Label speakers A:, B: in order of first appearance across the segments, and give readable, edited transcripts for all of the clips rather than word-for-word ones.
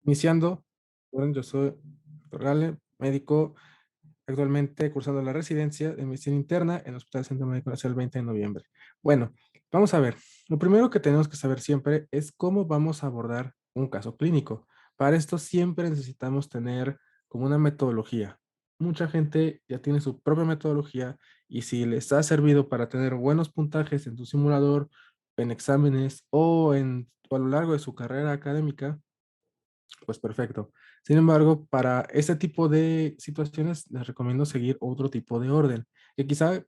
A: Iniciando, bueno, yo soy Dr. Gale, médico, actualmente cursando la residencia de medicina interna en el Hospital Centro Médico Nacional el 20 de noviembre. Bueno, vamos a ver. Lo primero que tenemos que saber siempre es cómo vamos a abordar un caso clínico. Para esto siempre necesitamos tener como una metodología. Mucha gente ya tiene su propia metodología y si les ha servido para tener buenos puntajes en su simulador, en exámenes o a lo largo de su carrera académica, pues perfecto. Sin embargo, para este tipo de situaciones les recomiendo seguir otro tipo de orden, que quizá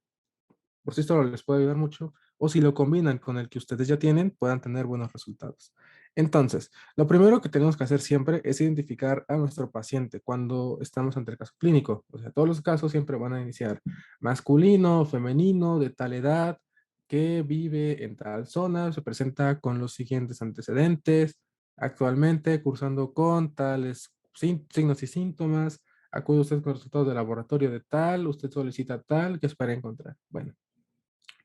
A: por sí solo les puede ayudar mucho, o si lo combinan con el que ustedes ya tienen, puedan tener buenos resultados. Entonces, lo primero que tenemos que hacer siempre es identificar a nuestro paciente cuando estamos ante el caso clínico. O sea, todos los casos siempre van a iniciar masculino, femenino, de tal edad, que vive en tal zona, se presenta con los siguientes antecedentes, actualmente cursando con tales signos y síntomas, acude usted con resultados de laboratorio de tal, usted solicita tal, ¿qué espera encontrar? Bueno,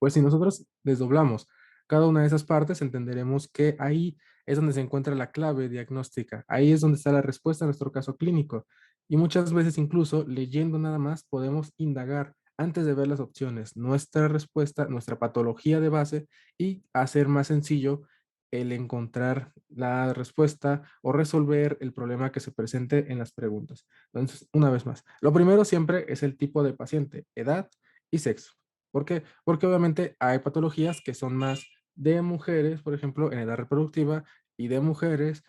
A: pues si nosotros desdoblamos cada una de esas partes, entenderemos que ahí es donde se encuentra la clave diagnóstica. Ahí es donde está la respuesta a nuestro caso clínico. Y muchas veces incluso leyendo nada más podemos indagar antes de ver las opciones, nuestra respuesta, nuestra patología de base y hacer más sencillo el encontrar la respuesta o resolver el problema que se presente en las preguntas. Entonces, una vez más, lo primero siempre es el tipo de paciente, edad y sexo. ¿Por qué? Porque obviamente hay patologías que son más de mujeres, por ejemplo, en edad reproductiva y de mujeres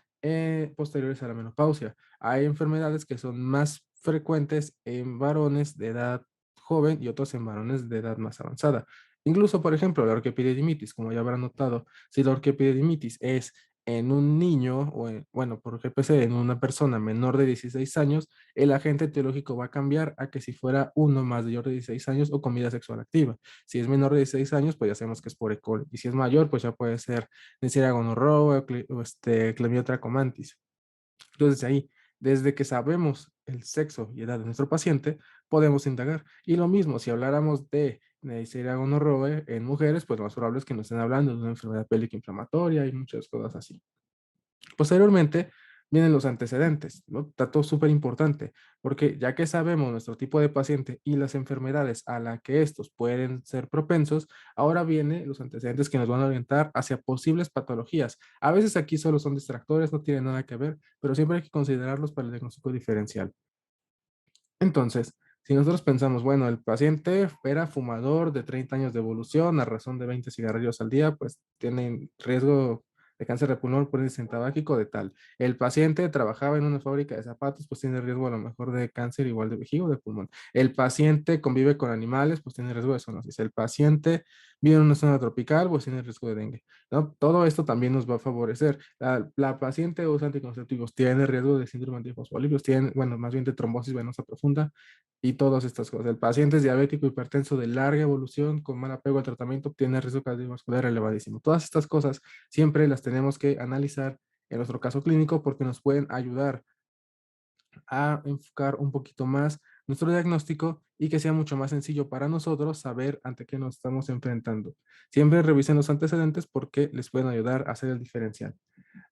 A: posteriores a la menopausia. Hay enfermedades que son más frecuentes en varones de edad joven y otros en varones de edad más avanzada. Incluso, por ejemplo, la orquiepididimitis, como ya habrán notado, si la orquiepididimitis es en un niño, bueno, por GPC, en una persona menor de 16 años, el agente etiológico va a cambiar a que si fuera uno mayor de 16 años o con vida sexual activa. Si es menor de 16 años, pues ya sabemos que es por E. coli. Y si es mayor, pues ya puede ser Neisseria gonorrhoeae o Clamidia trachomatis. Entonces ahí, desde que sabemos el sexo y edad de nuestro paciente, podemos indagar. Y lo mismo, si habláramos de Neisseria gonorrhoeae en mujeres, pues lo más probable es que nos estén hablando de una enfermedad pélvica inflamatoria y muchas cosas así. Posteriormente vienen los antecedentes, ¿no? Dato súper importante, porque ya que sabemos nuestro tipo de paciente y las enfermedades a las que estos pueden ser propensos, ahora vienen los antecedentes que nos van a orientar hacia posibles patologías. A veces aquí solo son distractores, no tienen nada que ver, pero siempre hay que considerarlos para el diagnóstico diferencial. Entonces, si nosotros pensamos, bueno, el paciente era fumador de 30 años de evolución a razón de 20 cigarrillos al día, pues tiene riesgo de cáncer de pulmón por índice tabáquico de tal. El paciente trabajaba en una fábrica de zapatos, pues tiene riesgo a lo mejor de cáncer igual de vejiga o de pulmón. El paciente convive con animales, pues tiene riesgo de zoonosis. El paciente vive en una zona tropical, pues tiene riesgo de dengue, ¿no? Todo esto también nos va a favorecer. La paciente usa anticonceptivos, tiene riesgo de síndrome antifosfolípidos, tiene, bueno, más bien de trombosis venosa profunda y todas estas cosas. El paciente es diabético, hipertenso de larga evolución, con mal apego al tratamiento, tiene riesgo cardiovascular elevadísimo. Todas estas cosas siempre las tenemos que analizar en nuestro caso clínico porque nos pueden ayudar a enfocar un poquito más nuestro diagnóstico y que sea mucho más sencillo para nosotros saber ante qué nos estamos enfrentando. Siempre revisen los antecedentes porque les pueden ayudar a hacer el diferencial.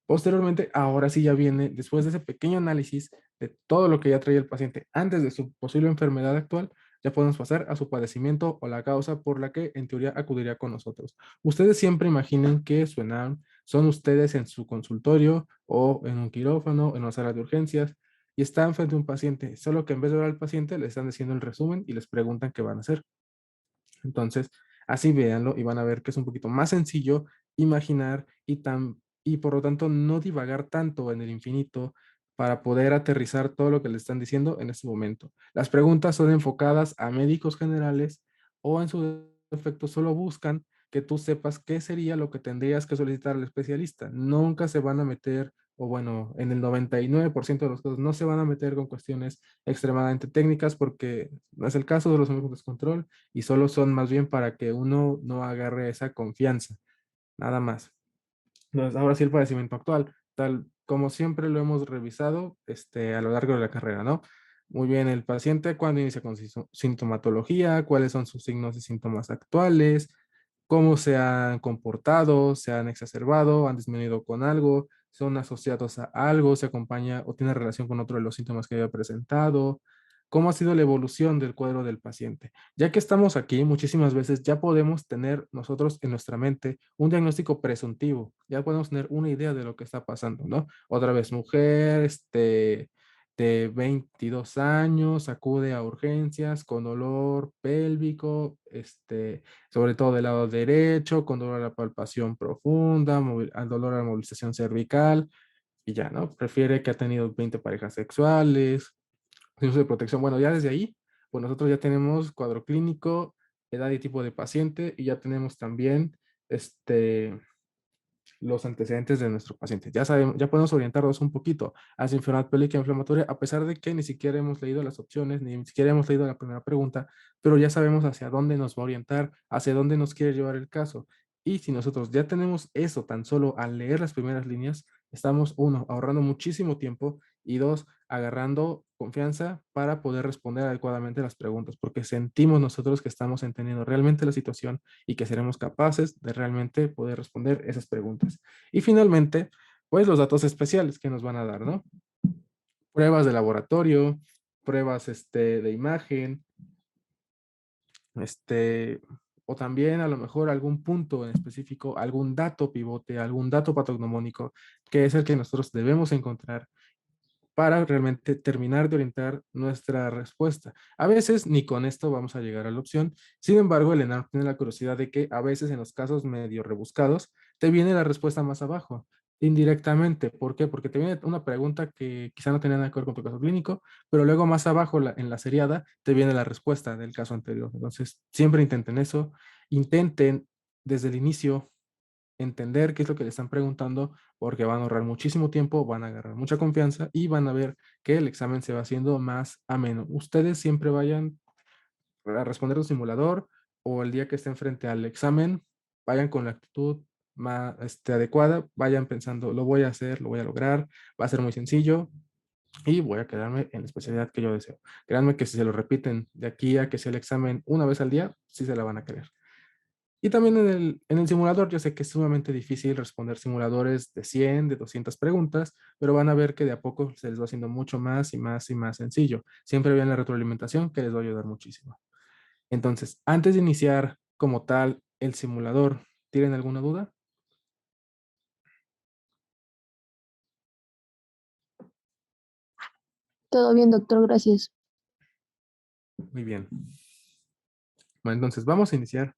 A: Posteriormente, ahora sí ya viene, después de ese pequeño análisis de todo lo que ya traía el paciente antes de su posible enfermedad actual, ya podemos pasar a su padecimiento o la causa por la que en teoría acudiría con nosotros. Ustedes siempre imaginen que suenan, son ustedes en su consultorio o en un quirófano, en una sala de urgencias y están frente a un paciente, solo que en vez de ver al paciente le están diciendo el resumen y les preguntan qué van a hacer. Entonces, así véanlo y van a ver que es un poquito más sencillo imaginar y por lo tanto no divagar tanto en el infinito para poder aterrizar todo lo que le están diciendo en este momento. Las preguntas son enfocadas a médicos generales o en su defecto solo buscan que tú sepas qué sería lo que tendrías que solicitar al especialista. Nunca se van a meter, o bueno, en el 99% de los casos no se van a meter con cuestiones extremadamente técnicas porque no es el caso de los médicos de control y solo son más bien para que uno no agarre esa confianza, nada más. Entonces, ahora sí el padecimiento actual, tal como siempre lo hemos revisado a lo largo de la carrera, ¿no? Muy bien, el paciente cuando inicia con sintomatología, cuáles son sus signos y síntomas actuales, cómo se han comportado, se han exacerbado, han disminuido con algo, son asociados a algo, se acompaña o tiene relación con otro de los síntomas que había presentado, cómo ha sido la evolución del cuadro del paciente. Ya que estamos aquí, muchísimas veces ya podemos tener nosotros en nuestra mente un diagnóstico presuntivo, ya podemos tener una idea de lo que está pasando, ¿no? Otra vez, mujer, de 22 años, acude a urgencias con dolor pélvico, sobre todo del lado derecho, con dolor a la palpación profunda, al dolor a la movilización cervical, y ya, ¿no? Refiere que ha tenido 20 parejas sexuales, uso de protección. Bueno, ya desde ahí, pues nosotros ya tenemos cuadro clínico, edad y tipo de paciente, y ya tenemos también, este, los antecedentes de nuestro paciente. Ya sabemos, ya podemos orientarnos un poquito hacia enfermedad pélvica inflamatoria, a pesar de que ni siquiera hemos leído las opciones, ni siquiera hemos leído la primera pregunta, pero ya sabemos hacia dónde nos va a orientar, hacia dónde nos quiere llevar el caso. Y si nosotros ya tenemos eso tan solo al leer las primeras líneas, estamos, uno, ahorrando muchísimo tiempo y dos, agarrando confianza para poder responder adecuadamente las preguntas, porque sentimos nosotros que estamos entendiendo realmente la situación y que seremos capaces de realmente poder responder esas preguntas. Y finalmente, pues los datos especiales que nos van a dar, ¿no? Pruebas de laboratorio, pruebas de imagen, este, o también a lo mejor algún punto en específico, algún dato pivote, algún dato patognomónico, que es el que nosotros debemos encontrar para realmente terminar de orientar nuestra respuesta. A veces ni con esto vamos a llegar a la opción. Sin embargo, el ENARM tiene la curiosidad de que a veces en los casos medio rebuscados te viene la respuesta más abajo, indirectamente. ¿Por qué? Porque te viene una pregunta que quizá no tenía nada que ver con tu caso clínico, pero luego más abajo en la seriada te viene la respuesta del caso anterior. Entonces, siempre intenten eso. Intenten desde el inicio entender qué es lo que le están preguntando, porque van a ahorrar muchísimo tiempo, van a agarrar mucha confianza y van a ver que el examen se va haciendo más ameno. Ustedes siempre vayan a responder un simulador o el día que estén frente al examen, vayan con la actitud más adecuada, vayan pensando, lo voy a hacer, lo voy a lograr, va a ser muy sencillo y voy a quedarme en la especialidad que yo deseo. Créanme que si se lo repiten de aquí a que sea el examen una vez al día, sí se la van a querer. Y también en el simulador, yo sé que es sumamente difícil responder simuladores de 100, de 200 preguntas, pero van a ver que de a poco se les va haciendo mucho más y más y más sencillo. Siempre vean la retroalimentación que les va a ayudar muchísimo. Entonces, antes de iniciar como tal el simulador, ¿tienen alguna duda?
B: Todo bien, doctor, gracias.
A: Muy bien. Bueno, entonces vamos a iniciar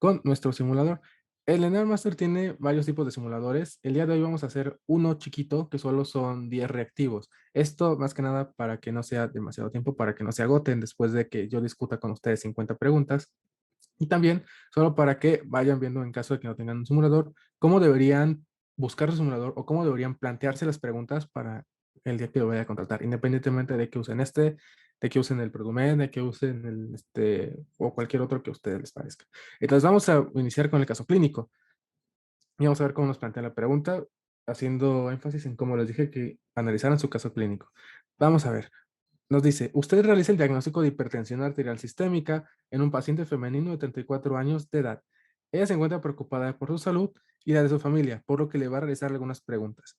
A: con nuestro simulador. El Linear Master tiene varios tipos de simuladores. El día de hoy vamos a hacer uno chiquito que solo son 10 reactivos. Esto más que nada para que no sea demasiado tiempo, para que no se agoten después de que yo discuta con ustedes 50 preguntas. Y también, solo para que vayan viendo en caso de que no tengan un simulador, cómo deberían buscar su simulador o cómo deberían plantearse las preguntas para el día que lo vaya a contratar, independientemente de que usen de que usen el Produmed, de que usen o cualquier otro que a ustedes les parezca. Entonces vamos a iniciar con el caso clínico y vamos a ver cómo nos plantea la pregunta, haciendo énfasis en cómo les dije que analizaran su caso clínico. Vamos a ver. Nos dice, usted realiza el diagnóstico de hipertensión arterial sistémica en un paciente femenino de 34 años de edad. Ella se encuentra preocupada por su salud y la de su familia, por lo que le va a realizar algunas preguntas.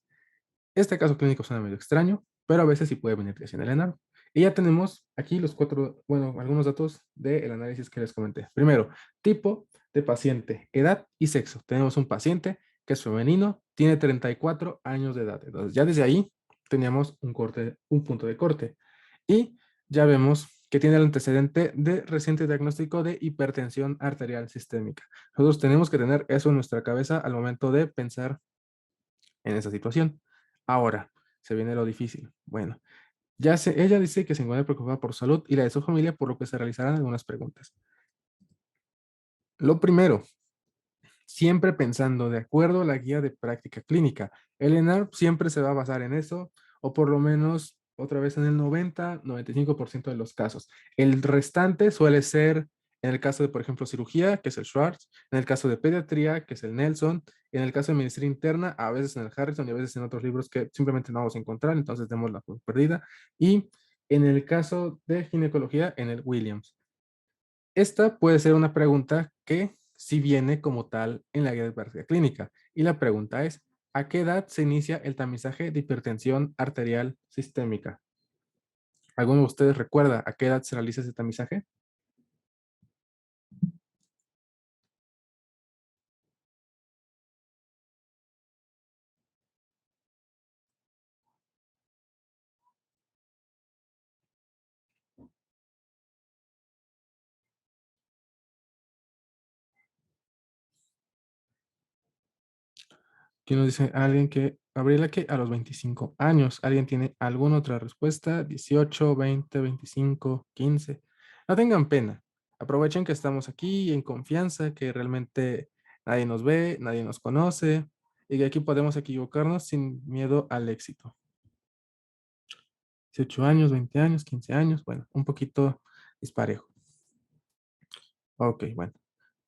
A: Este caso clínico suena medio extraño, pero a veces sí puede venir en el ENAR. Y ya tenemos aquí los cuatro, bueno, algunos datos del análisis que les comenté. Primero, tipo de paciente, edad y sexo. Tenemos un paciente que es femenino, tiene 34 años de edad. Entonces, ya desde ahí teníamos un corte, un punto de corte. Y ya vemos que tiene el antecedente de reciente diagnóstico de hipertensión arterial sistémica. Nosotros tenemos que tener eso en nuestra cabeza al momento de pensar en esa situación. Ahora, se viene lo difícil. Bueno, ella dice que se encuentra preocupada por su salud y la de su familia, por lo que se realizarán algunas preguntas. Lo primero, siempre pensando de acuerdo a la guía de práctica clínica. El ENARP siempre se va a basar en eso, o por lo menos otra vez en el 90-95% de los casos. El restante suele ser, en el caso de, por ejemplo, cirugía, que es el Schwartz, en el caso de pediatría, que es el Nelson, en el caso de medicina interna, a veces en el Harrison y a veces en otros libros que simplemente no vamos a encontrar, entonces demos la perdida. Y en el caso de ginecología, en el Williams. Esta puede ser una pregunta que sí viene como tal en la guía de práctica clínica. Y la pregunta es, ¿A qué edad se inicia el tamizaje de hipertensión arterial sistémica? ¿Alguno de ustedes recuerda a qué edad se realiza ese tamizaje? ¿Quién nos dice? Alguien que, Gabriela, que a los 25 años. ¿Alguien tiene alguna otra respuesta? 18, 20, 25, 15. No tengan pena. Aprovechen que estamos aquí en confianza, que realmente nadie nos ve, nadie nos conoce y que aquí podemos equivocarnos sin miedo al éxito. 18 años, 20 años, 15 años, bueno, un poquito disparejo. Ok, bueno.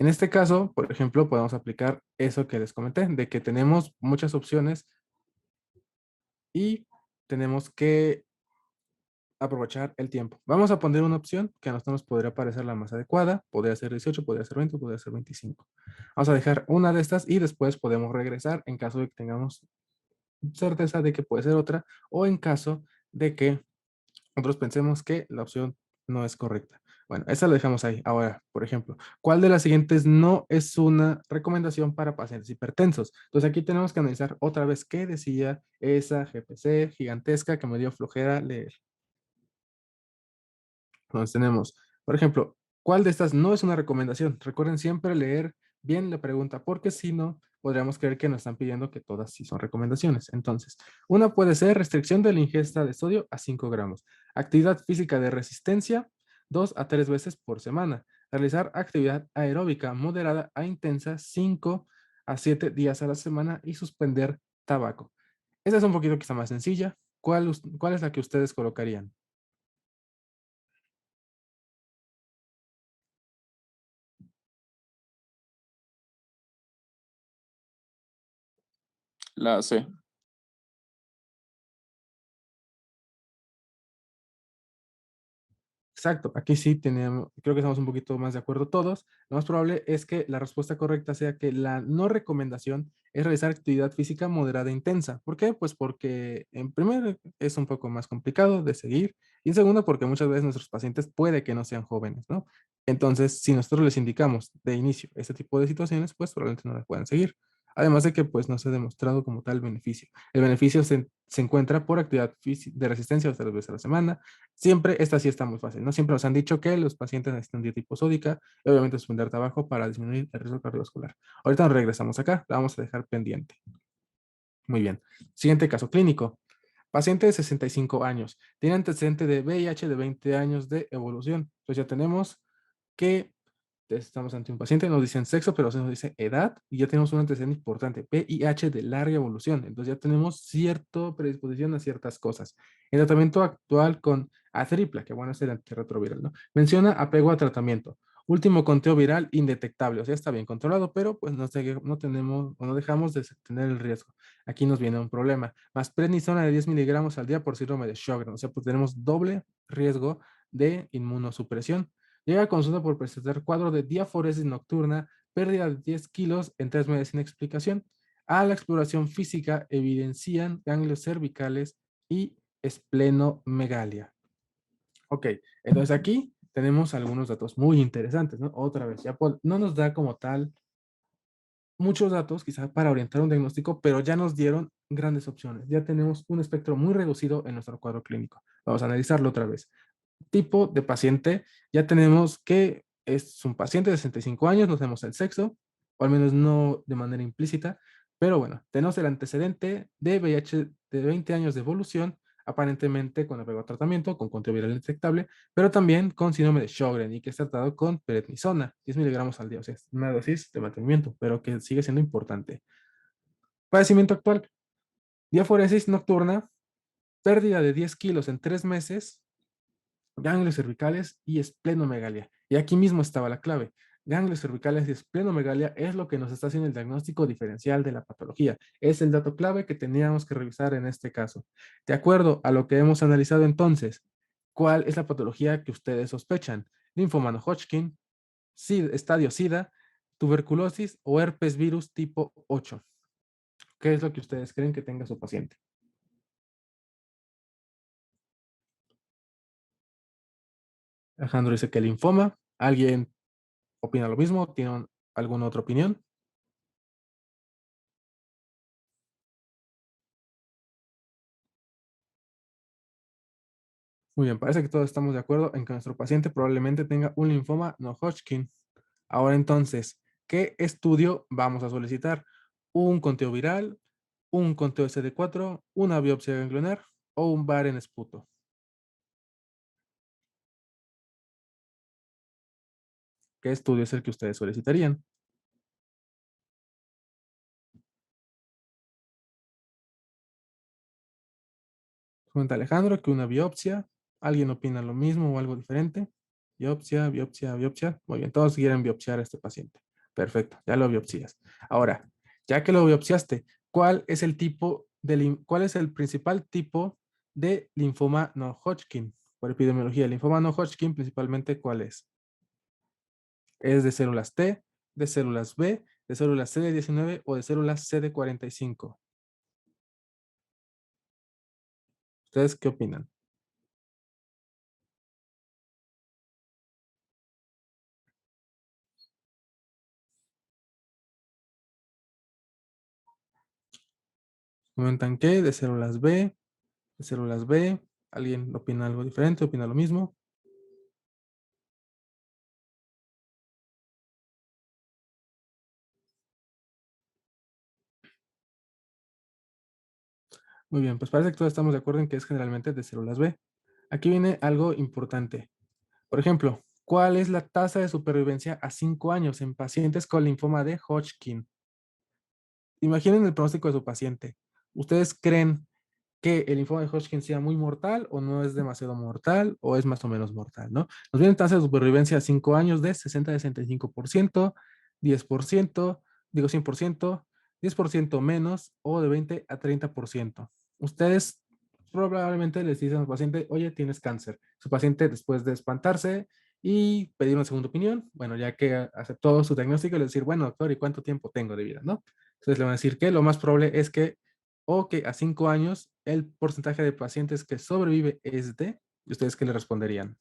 A: En este caso, por ejemplo, podemos aplicar eso que les comenté, de que tenemos muchas opciones y tenemos que aprovechar el tiempo. Vamos a poner una opción que a nosotros nos podría parecer la más adecuada. Podría ser 18, podría ser 20, podría ser 25. Vamos a dejar una de estas y después podemos regresar en caso de que tengamos certeza de que puede ser otra o en caso de que nosotros pensemos que la opción no es correcta. Bueno, esa la dejamos ahí. Ahora, por ejemplo, ¿cuál de las siguientes no es una recomendación para pacientes hipertensos? Entonces aquí tenemos que analizar otra vez qué decía esa GPC gigantesca que me dio flojera leer. Entonces tenemos, por ejemplo, ¿cuál de estas no es una recomendación? Recuerden siempre leer bien la pregunta, porque si no, podríamos creer que nos están pidiendo que todas sí son recomendaciones. Entonces, una puede ser restricción de la ingesta de sodio a 5 gramos, actividad física de resistencia 2 a 3 veces por semana, realizar actividad aeróbica moderada a intensa 5 a 7 días a la semana y suspender tabaco. Esta es un poquito quizá más sencilla. ¿Cuál es la que ustedes colocarían?
C: La C.
A: Exacto, aquí sí tenemos, creo que estamos un poquito más de acuerdo todos. Lo más probable es que la respuesta correcta sea que la no recomendación es realizar actividad física moderada e intensa. ¿Por qué? Pues porque en primer es un poco más complicado de seguir y en segundo porque muchas veces nuestros pacientes puede que no sean jóvenes, ¿no? Entonces, si nosotros les indicamos de inicio este tipo de situaciones, pues probablemente no las puedan seguir. Además de que pues no se ha demostrado como tal beneficio. El beneficio se encuentra por actividad de resistencia 3 veces a la semana. Siempre, esta sí está muy fácil, ¿no? Siempre nos han dicho que los pacientes necesitan dieta hiposódica y obviamente suspender trabajo para disminuir el riesgo cardiovascular. Ahorita nos regresamos acá, la vamos a dejar pendiente. Muy bien. Siguiente caso clínico. Paciente de 65 años. Tiene antecedente de VIH de 20 años de evolución. Entonces ya tenemos que estamos ante un paciente, nos dicen sexo, pero se nos dice edad y ya tenemos un antecedente importante, VIH de larga evolución. Entonces ya tenemos cierta predisposición a ciertas cosas. El tratamiento actual con atripla, que bueno es el antirretroviral, ¿no? Menciona apego a tratamiento. Último conteo viral indetectable, o sea, está bien controlado, pero pues no tenemos o no dejamos de tener el riesgo. Aquí nos viene un problema. Más prednisona de 10 miligramos al día por síndrome de Sjögren, o sea, pues tenemos doble riesgo de inmunosupresión. Llega a consulta por presentar cuadro de diaforesis nocturna, pérdida de 10 kilos en 3 meses sin explicación. A la exploración física evidencian ganglios cervicales y esplenomegalia. Ok, entonces aquí tenemos algunos datos muy interesantes, ¿no? Otra vez, ya no nos da como tal muchos datos, quizás para orientar un diagnóstico, pero ya nos dieron grandes opciones. Ya tenemos un espectro muy reducido en nuestro cuadro clínico. Vamos a analizarlo otra vez. Tipo de paciente, ya tenemos que es un paciente de 65 años, no tenemos el sexo, o al menos no de manera implícita, pero bueno, tenemos el antecedente de VIH de 20 años de evolución, aparentemente con apego a tratamiento, con conteo viral detectable, pero también con síndrome de Sjögren y que es tratado con prednisona, 10 miligramos al día, o sea, es una dosis de mantenimiento, pero que sigue siendo importante. Padecimiento actual, diaforesis nocturna, pérdida de 10 kilos en 3 meses, ganglios cervicales y esplenomegalia. Y aquí mismo estaba la clave. Ganglios cervicales y esplenomegalia es lo que nos está haciendo el diagnóstico diferencial de la patología. Es el dato clave que teníamos que revisar en este caso. De acuerdo a lo que hemos analizado entonces, ¿cuál es la patología que ustedes sospechan? Linfoma no Hodgkin, estadio SIDA, tuberculosis o herpes virus tipo 8. ¿Qué es lo que ustedes creen que tenga su paciente? Alejandro dice que linfoma. ¿Alguien opina lo mismo? ¿Tiene alguna otra opinión? Muy bien, parece que todos estamos de acuerdo en que nuestro paciente probablemente tenga un linfoma no Hodgkin. Ahora entonces, ¿qué estudio vamos a solicitar? ¿Un conteo viral, un conteo CD4, una biopsia ganglionar o un VAR en esputo? ¿Qué estudio es el que ustedes solicitarían? Comenta Alejandro que una biopsia. ¿Alguien opina lo mismo o algo diferente? Biopsia, biopsia, biopsia. Muy bien, todos quieren biopsiar a este paciente. Perfecto, ya lo biopsias. Ahora, ya que lo biopsiaste, ¿cuál es el principal tipo de linfoma no Hodgkin? Por epidemiología, el linfoma no Hodgkin principalmente, ¿cuál es? ¿Es de células T, de células B, de células CD19 o de células CD45? ¿Ustedes qué opinan? Comentan que de células B, de células B. ¿Alguien opina algo diferente? ¿Opina lo mismo? Muy bien, pues parece que todos estamos de acuerdo en que es generalmente de células B. Aquí viene algo importante. Por ejemplo, ¿cuál es la tasa de supervivencia a 5 años en pacientes con linfoma de Hodgkin? Imaginen el pronóstico de su paciente. ¿Ustedes creen que el linfoma de Hodgkin sea muy mortal o no es demasiado mortal o es más o menos mortal, ¿no? Nos viene tasa de supervivencia a 5 años de 60 a 65%, 10%, digo 100%, 10% menos o de 20 a 30%. Ustedes probablemente les dicen al paciente, oye, tienes cáncer. Su paciente, después de espantarse y pedir una segunda opinión, bueno, ya que aceptó su diagnóstico, le decir, bueno, doctor, ¿y cuánto tiempo tengo de vida, no? Entonces le van a decir que lo más probable es que o que a 5 años el porcentaje de pacientes que sobrevive es de, ¿y ustedes qué le responderían?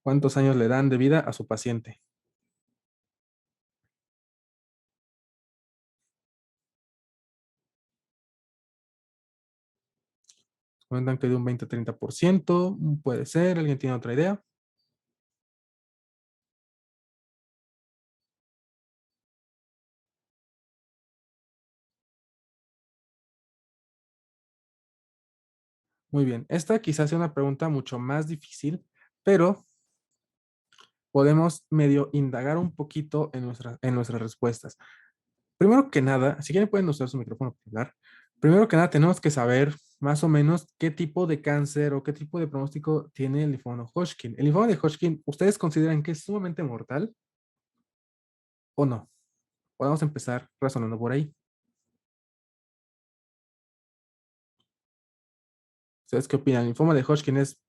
A: ¿Cuántos años le dan de vida a su paciente? Comentan que de un 20 a 30%, puede ser, ¿alguien tiene otra idea? Muy bien, esta quizás sea una pregunta mucho más difícil, pero podemos medio indagar un poquito en nuestras respuestas. Primero que nada, si quieren pueden usar su micrófono para hablar. Primero que nada, tenemos que saber más o menos qué tipo de cáncer o qué tipo de pronóstico tiene el linfoma de Hodgkin. ¿El linfoma de Hodgkin, ustedes consideran que es sumamente mortal o no? Podemos empezar razonando por ahí. ¿Ustedes qué opinan? ¿El linfoma de Hodgkin es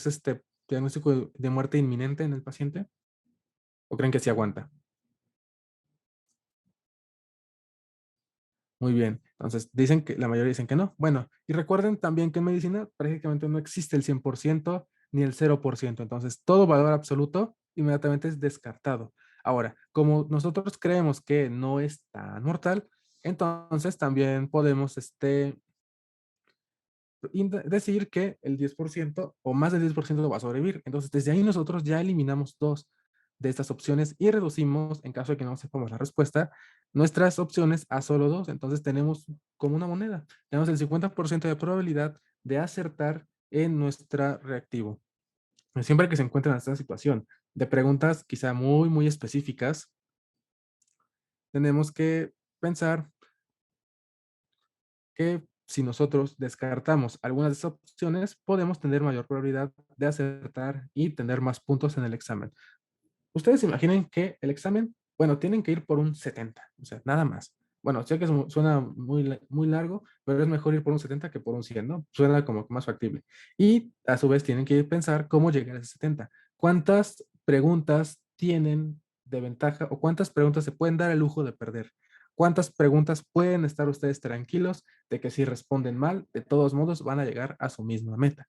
A: este diagnóstico de muerte inminente en el paciente? ¿O creen que sí aguanta? Muy bien. Entonces, dicen que la mayoría dicen que no. Bueno, y recuerden también que en medicina prácticamente no existe el 100% ni el 0%. Entonces, todo valor absoluto inmediatamente es descartado. Ahora, como nosotros creemos que no es tan mortal, entonces también podemos decir que el 10% o más del 10% va a sobrevivir. Entonces, desde ahí nosotros ya eliminamos dos de estas opciones y reducimos, en caso de que no sepamos la respuesta, nuestras opciones a solo dos. Entonces, tenemos como una moneda. Tenemos el 50% de probabilidad de acertar en nuestra reactivo. Siempre que se encuentren en esta situación de preguntas quizá muy, muy específicas, tenemos que pensar que si nosotros descartamos algunas de esas opciones, podemos tener mayor probabilidad de acertar y tener más puntos en el examen. Ustedes imaginen que el examen, bueno, tienen que ir por un 70, o sea, nada más. Bueno, sé que suena muy largo, pero es mejor ir por un 70 que por un 100, ¿no? Suena como más factible. Y a su vez tienen que pensar cómo llegar a ese 70. ¿Cuántas preguntas tienen de ventaja o cuántas preguntas se pueden dar el lujo de perder. ¿Cuántas preguntas pueden estar ustedes tranquilos de que si responden mal, de todos modos van a llegar a su misma meta?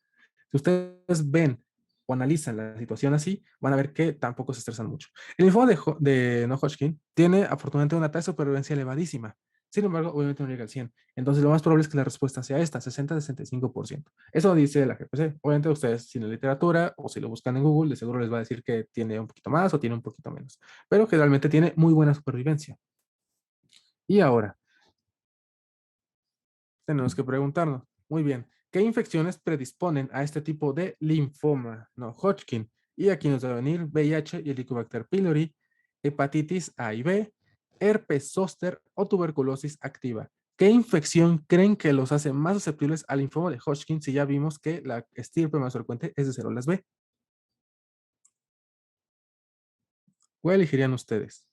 A: Si ustedes ven o analizan la situación así, van a ver que tampoco se estresan mucho. El informe de No Hodgkin tiene afortunadamente una tasa de supervivencia elevadísima. Sin embargo, obviamente no llega al 100. Entonces, lo más probable es que la respuesta sea esta, 60-65%. Eso dice la GPC. Obviamente, ustedes, si en la literatura o si lo buscan en Google, de seguro les va a decir que tiene un poquito más o tiene un poquito menos. Pero generalmente tiene muy buena supervivencia. Y ahora, tenemos que preguntarnos, muy bien, ¿qué infecciones predisponen a este tipo de linfoma no Hodgkin? Y aquí nos va a venir VIH y Helicobacter pylori, hepatitis A y B, herpes zóster o tuberculosis activa. ¿Qué infección creen que los hace más susceptibles al linfoma de Hodgkin si ya vimos que la estirpe más frecuente es de células B? ¿Cuál elegirían ustedes?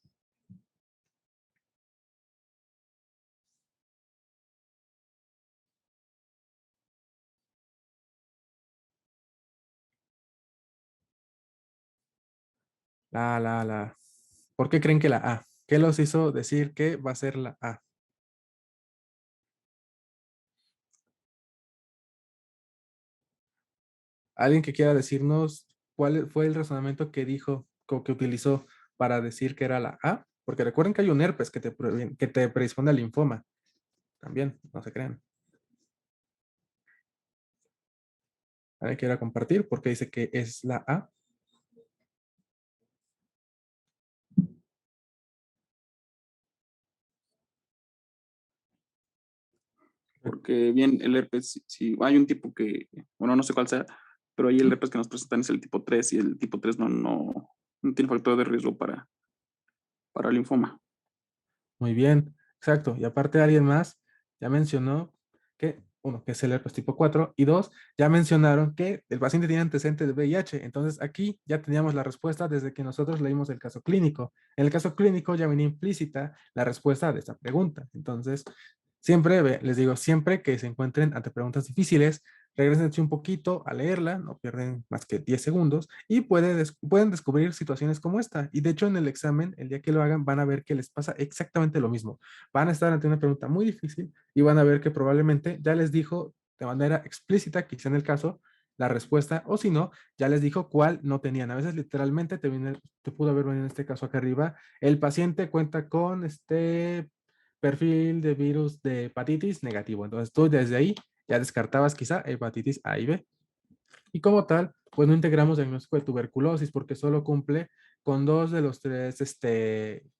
A: La. ¿Por qué creen que la A? ¿Qué los hizo decir que va a ser la A? Alguien que quiera decirnos cuál fue el razonamiento que dijo o que utilizó para decir que era la A, porque recuerden que hay un herpes que te predispone al linfoma. También, no se crean. Alguien quiera compartir porque dice que es la A.
C: Porque bien, el herpes, si hay un tipo que, bueno, no sé cuál sea, pero ahí el herpes que nos presentan es el tipo 3 y el tipo 3 no tiene factor de riesgo para linfoma.
A: Muy bien, exacto. Y aparte alguien más ya mencionó que, uno, que es el herpes tipo 4 y dos, ya mencionaron que el paciente tiene antecedentes de VIH. Entonces aquí ya teníamos la respuesta desde que nosotros leímos el caso clínico. En el caso clínico ya venía implícita la respuesta de esta pregunta. Entonces, siempre, les digo, siempre que se encuentren ante preguntas difíciles, regresense un poquito a leerla, no pierden más que 10 segundos y pueden descubrir situaciones como esta. Y de hecho en el examen, el día que lo hagan, van a ver que les pasa exactamente lo mismo. Van a estar ante una pregunta muy difícil y van a ver que probablemente ya les dijo de manera explícita, quizá en el caso, la respuesta, o si no, ya les dijo cuál no tenían. A veces literalmente te pudo haber venido en este caso acá arriba, el paciente cuenta con este perfil de virus de hepatitis negativo. Entonces tú desde ahí ya descartabas quizá hepatitis A y B. Y como tal, pues no integramos diagnóstico de tuberculosis porque solo cumple con dos de los tres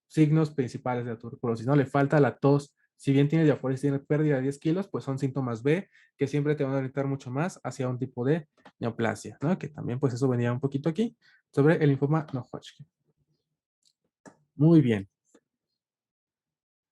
A: signos principales de la tuberculosis, ¿no? Le falta la tos. Si bien tiene diaforesis, tiene pérdida de 10 kilos, pues son síntomas B que siempre te van a orientar mucho más hacia un tipo de neoplasia, ¿no? Que también, pues eso venía un poquito aquí sobre el linfoma no Hodgkin. Muy bien.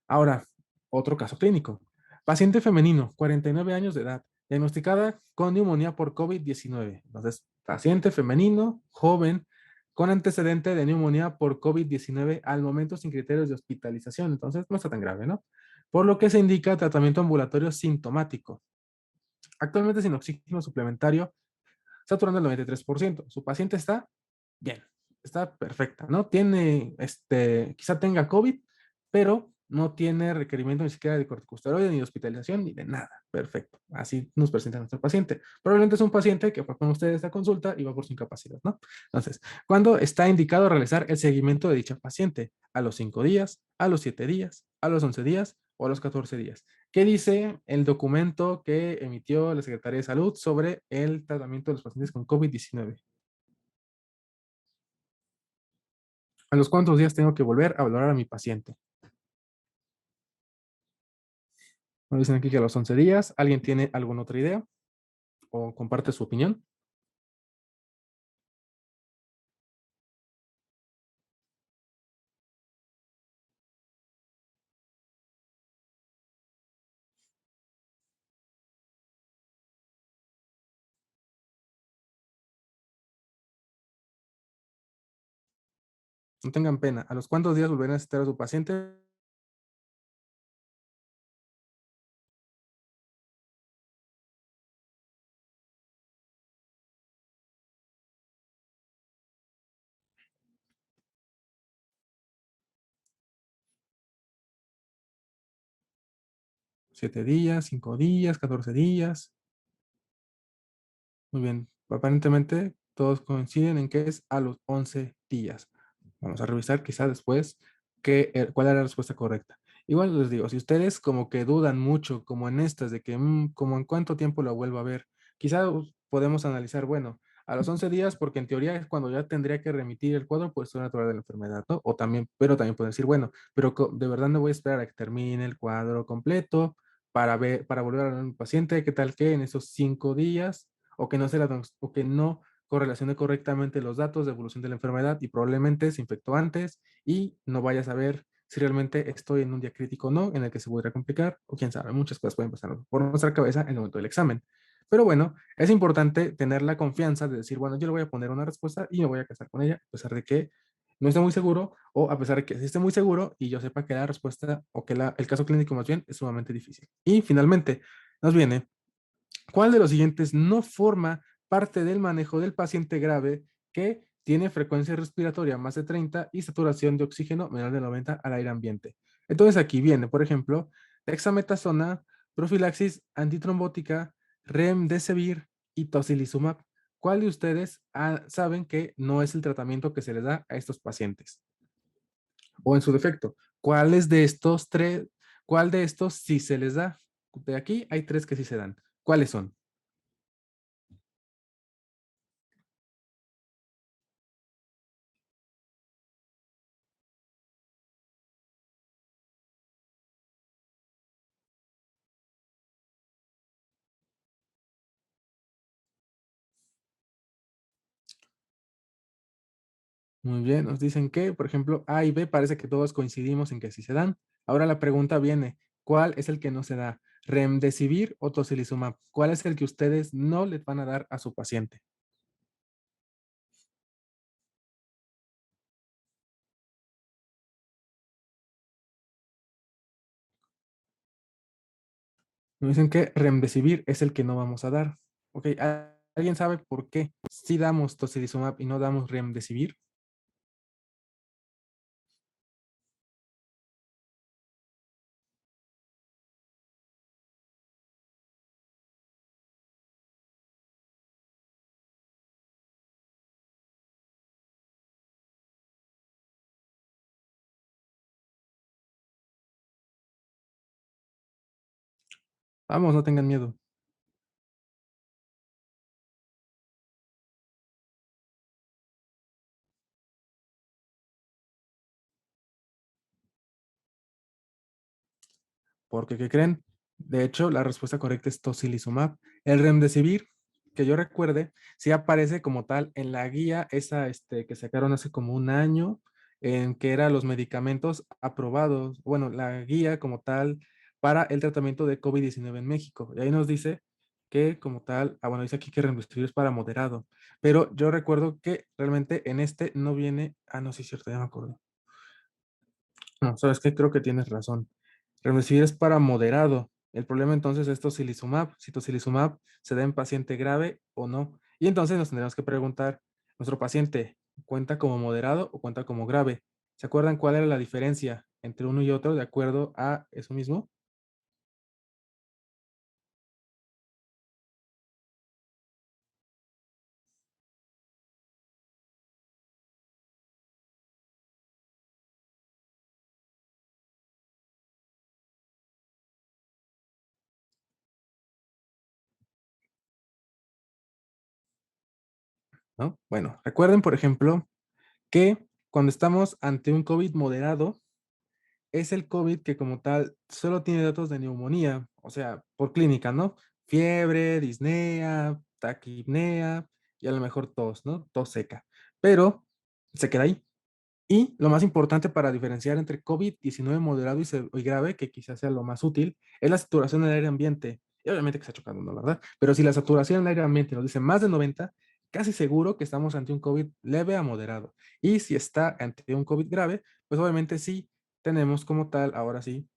A: Ahora, otro caso clínico. Paciente femenino, 49 años de edad, diagnosticada con neumonía por COVID-19. Entonces, paciente femenino, joven, con antecedente de neumonía por COVID-19 al momento sin criterios de hospitalización. Entonces, no está tan grave, ¿no? Por lo que se indica tratamiento ambulatorio sintomático. Actualmente sin oxígeno suplementario, saturando el 93%. Su paciente está bien, está perfecta, ¿no? Tiene, quizá tenga COVID, pero no tiene requerimiento ni siquiera de corticosteroide, ni de hospitalización, ni de nada. Perfecto. Así nos presenta nuestro paciente. Probablemente es un paciente que fue con ustedes esta consulta y va por su incapacidad, ¿no? Entonces, ¿cuándo está indicado realizar el seguimiento de dicha paciente? ¿A los 5 días, a los 7 días, a los 11 días o a los 14 días? ¿Qué dice el documento que emitió la Secretaría de Salud sobre el tratamiento de los pacientes con COVID-19? ¿A los cuántos días tengo que volver a valorar a mi paciente? Nos dicen aquí que a los 11 días. ¿Alguien tiene alguna otra idea o comparte su opinión? No tengan pena. ¿A los cuántos días volverán a necesitar a su paciente? 7 días, 5 días, 14 días. Muy bien. Aparentemente todos coinciden en que es a los 11 días. Vamos a revisar quizá después cuál era la respuesta correcta. Igual les digo, si ustedes como que dudan mucho, como en estas, de que como en cuánto tiempo la vuelvo a ver, quizá podemos analizar, bueno, a los 11 días, porque en teoría es cuando ya tendría que remitir el cuadro por historia natural de la enfermedad, ¿no? O también, pero también pueden decir, bueno, pero de verdad no voy a esperar a que termine el cuadro completo para ver, para volver a hablar a mi paciente, qué tal que en esos 5 días, o que no se la, o que no correlacione correctamente los datos de evolución de la enfermedad y probablemente se infectó antes y no vaya a saber si realmente estoy en un día crítico o no, en el que se podría complicar, o quién sabe, muchas cosas pueden pasar por nuestra cabeza en el momento del examen. Pero bueno, es importante tener la confianza de decir, bueno, yo le voy a poner una respuesta y me voy a casar con ella, a pesar de que no esté muy seguro, o a pesar de que sí esté muy seguro y yo sepa que la respuesta, o que el caso clínico más bien, es sumamente difícil. Y finalmente, nos viene, ¿cuál de los siguientes no forma parte del manejo del paciente grave que tiene frecuencia respiratoria más de 30 y saturación de oxígeno menor de 90 al aire ambiente? Entonces aquí viene, por ejemplo, dexametasona, profilaxis antitrombótica, remdesivir y tocilizumab. ¿Cuál de ustedes saben que no es el tratamiento que se les da a estos pacientes? O en su defecto, ¿cuáles de estos tres, cuál de estos sí se les da? De aquí hay tres que sí se dan. ¿Cuáles son? Muy bien, nos dicen que, por ejemplo, A y B parece que todos coincidimos en que sí se dan. Ahora la pregunta viene, ¿cuál es el que no se da? ¿Remdesivir o tocilizumab? ¿Cuál es el que ustedes no les van a dar a su paciente? Nos dicen que remdesivir es el que no vamos a dar. Ok, ¿alguien sabe por qué sí damos tocilizumab y no damos remdesivir? Vamos, no tengan miedo. Porque, ¿qué creen? De hecho, la respuesta correcta es tocilizumab. El remdesivir, que yo recuerde, sí aparece como tal en la guía esa que sacaron hace como un año, en que eran los medicamentos aprobados, bueno, la guía como tal para el tratamiento de COVID-19 en México. Y ahí nos dice que como tal, bueno, dice aquí que remdesivir es para moderado, pero yo recuerdo que realmente en este no viene, no, sí es cierto, ya me acuerdo. No, sabes que creo que tienes razón. Remdesivir es para moderado. El problema entonces es tocilizumab. Si tocilizumab se da en paciente grave o no. Y entonces nos tendremos que preguntar, ¿nuestro paciente cuenta como moderado o cuenta como grave? ¿Se acuerdan cuál era la diferencia entre uno y otro de acuerdo a eso mismo? ¿No? Bueno, recuerden, por ejemplo, que cuando estamos ante un COVID moderado, es el COVID que como tal solo tiene datos de neumonía, o sea, por clínica, ¿no? Fiebre, disnea, taquipnea y a lo mejor tos, ¿no? Tos seca. Pero se queda ahí. Y lo más importante para diferenciar entre COVID-19 moderado y grave, que quizás sea lo más útil, es la saturación del aire ambiente. Y obviamente que está chocando, ¿no? ¿Verdad? Pero si la saturación del aire ambiente nos dice más de 90, casi seguro que estamos ante un COVID leve a moderado. Y si está ante un COVID grave, pues obviamente sí tenemos como tal, ahora sí,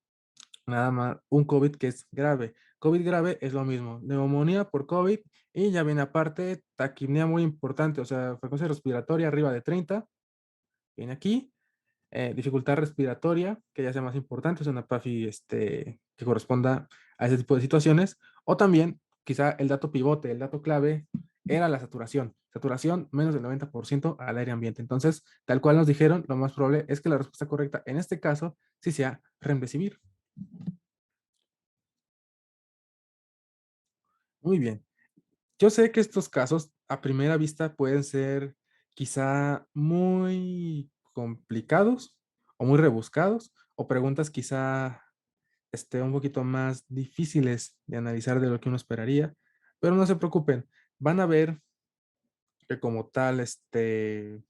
A: nada más un COVID que es grave. COVID grave es lo mismo, neumonía por COVID y ya viene aparte taquipnea muy importante, o sea, frecuencia respiratoria arriba de 30, viene aquí dificultad respiratoria, que ya sea más importante, es una PAFI que corresponda a ese tipo de situaciones, o también quizá el dato pivote, el dato clave era la saturación. Saturación menos del 90% al aire ambiente. Entonces, tal cual nos dijeron, lo más probable es que la respuesta correcta en este caso sí sea remdesivir. Muy bien. Yo sé que estos casos a primera vista pueden ser quizá muy complicados o muy rebuscados o preguntas quizá un poquito más difíciles de analizar de lo que uno esperaría, pero no se preocupen, van a ver que como tal, de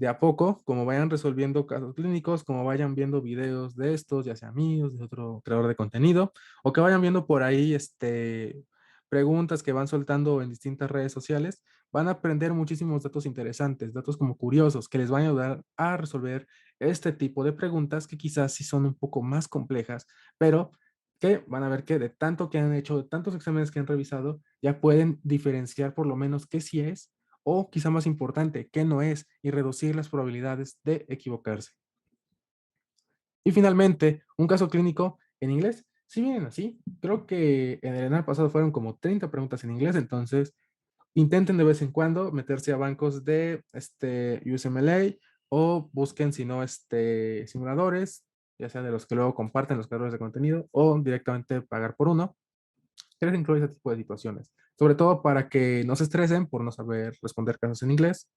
A: a poco, como vayan resolviendo casos clínicos, como vayan viendo videos de estos, ya sea míos, de otro creador de contenido, o que vayan viendo por ahí, preguntas que van soltando en distintas redes sociales, van a aprender muchísimos datos interesantes, datos como curiosos, que les van a ayudar a resolver este tipo de preguntas que quizás sí son un poco más complejas, pero que van a ver que de tanto que han hecho, de tantos exámenes que han revisado, ya pueden diferenciar por lo menos qué sí es o quizá más importante, qué no es y reducir las probabilidades de equivocarse. Y finalmente, un caso clínico en inglés. Si vienen así, creo que en el ENAR pasado fueron como 30 preguntas en inglés, entonces intenten de vez en cuando meterse a bancos de USMLA o busquen, si no, simuladores, ya sea de los que luego comparten los creadores de contenido o directamente pagar por uno. ¿Quieres incluir ese tipo de situaciones? Sobre todo para que no se estresen por no saber responder casos en inglés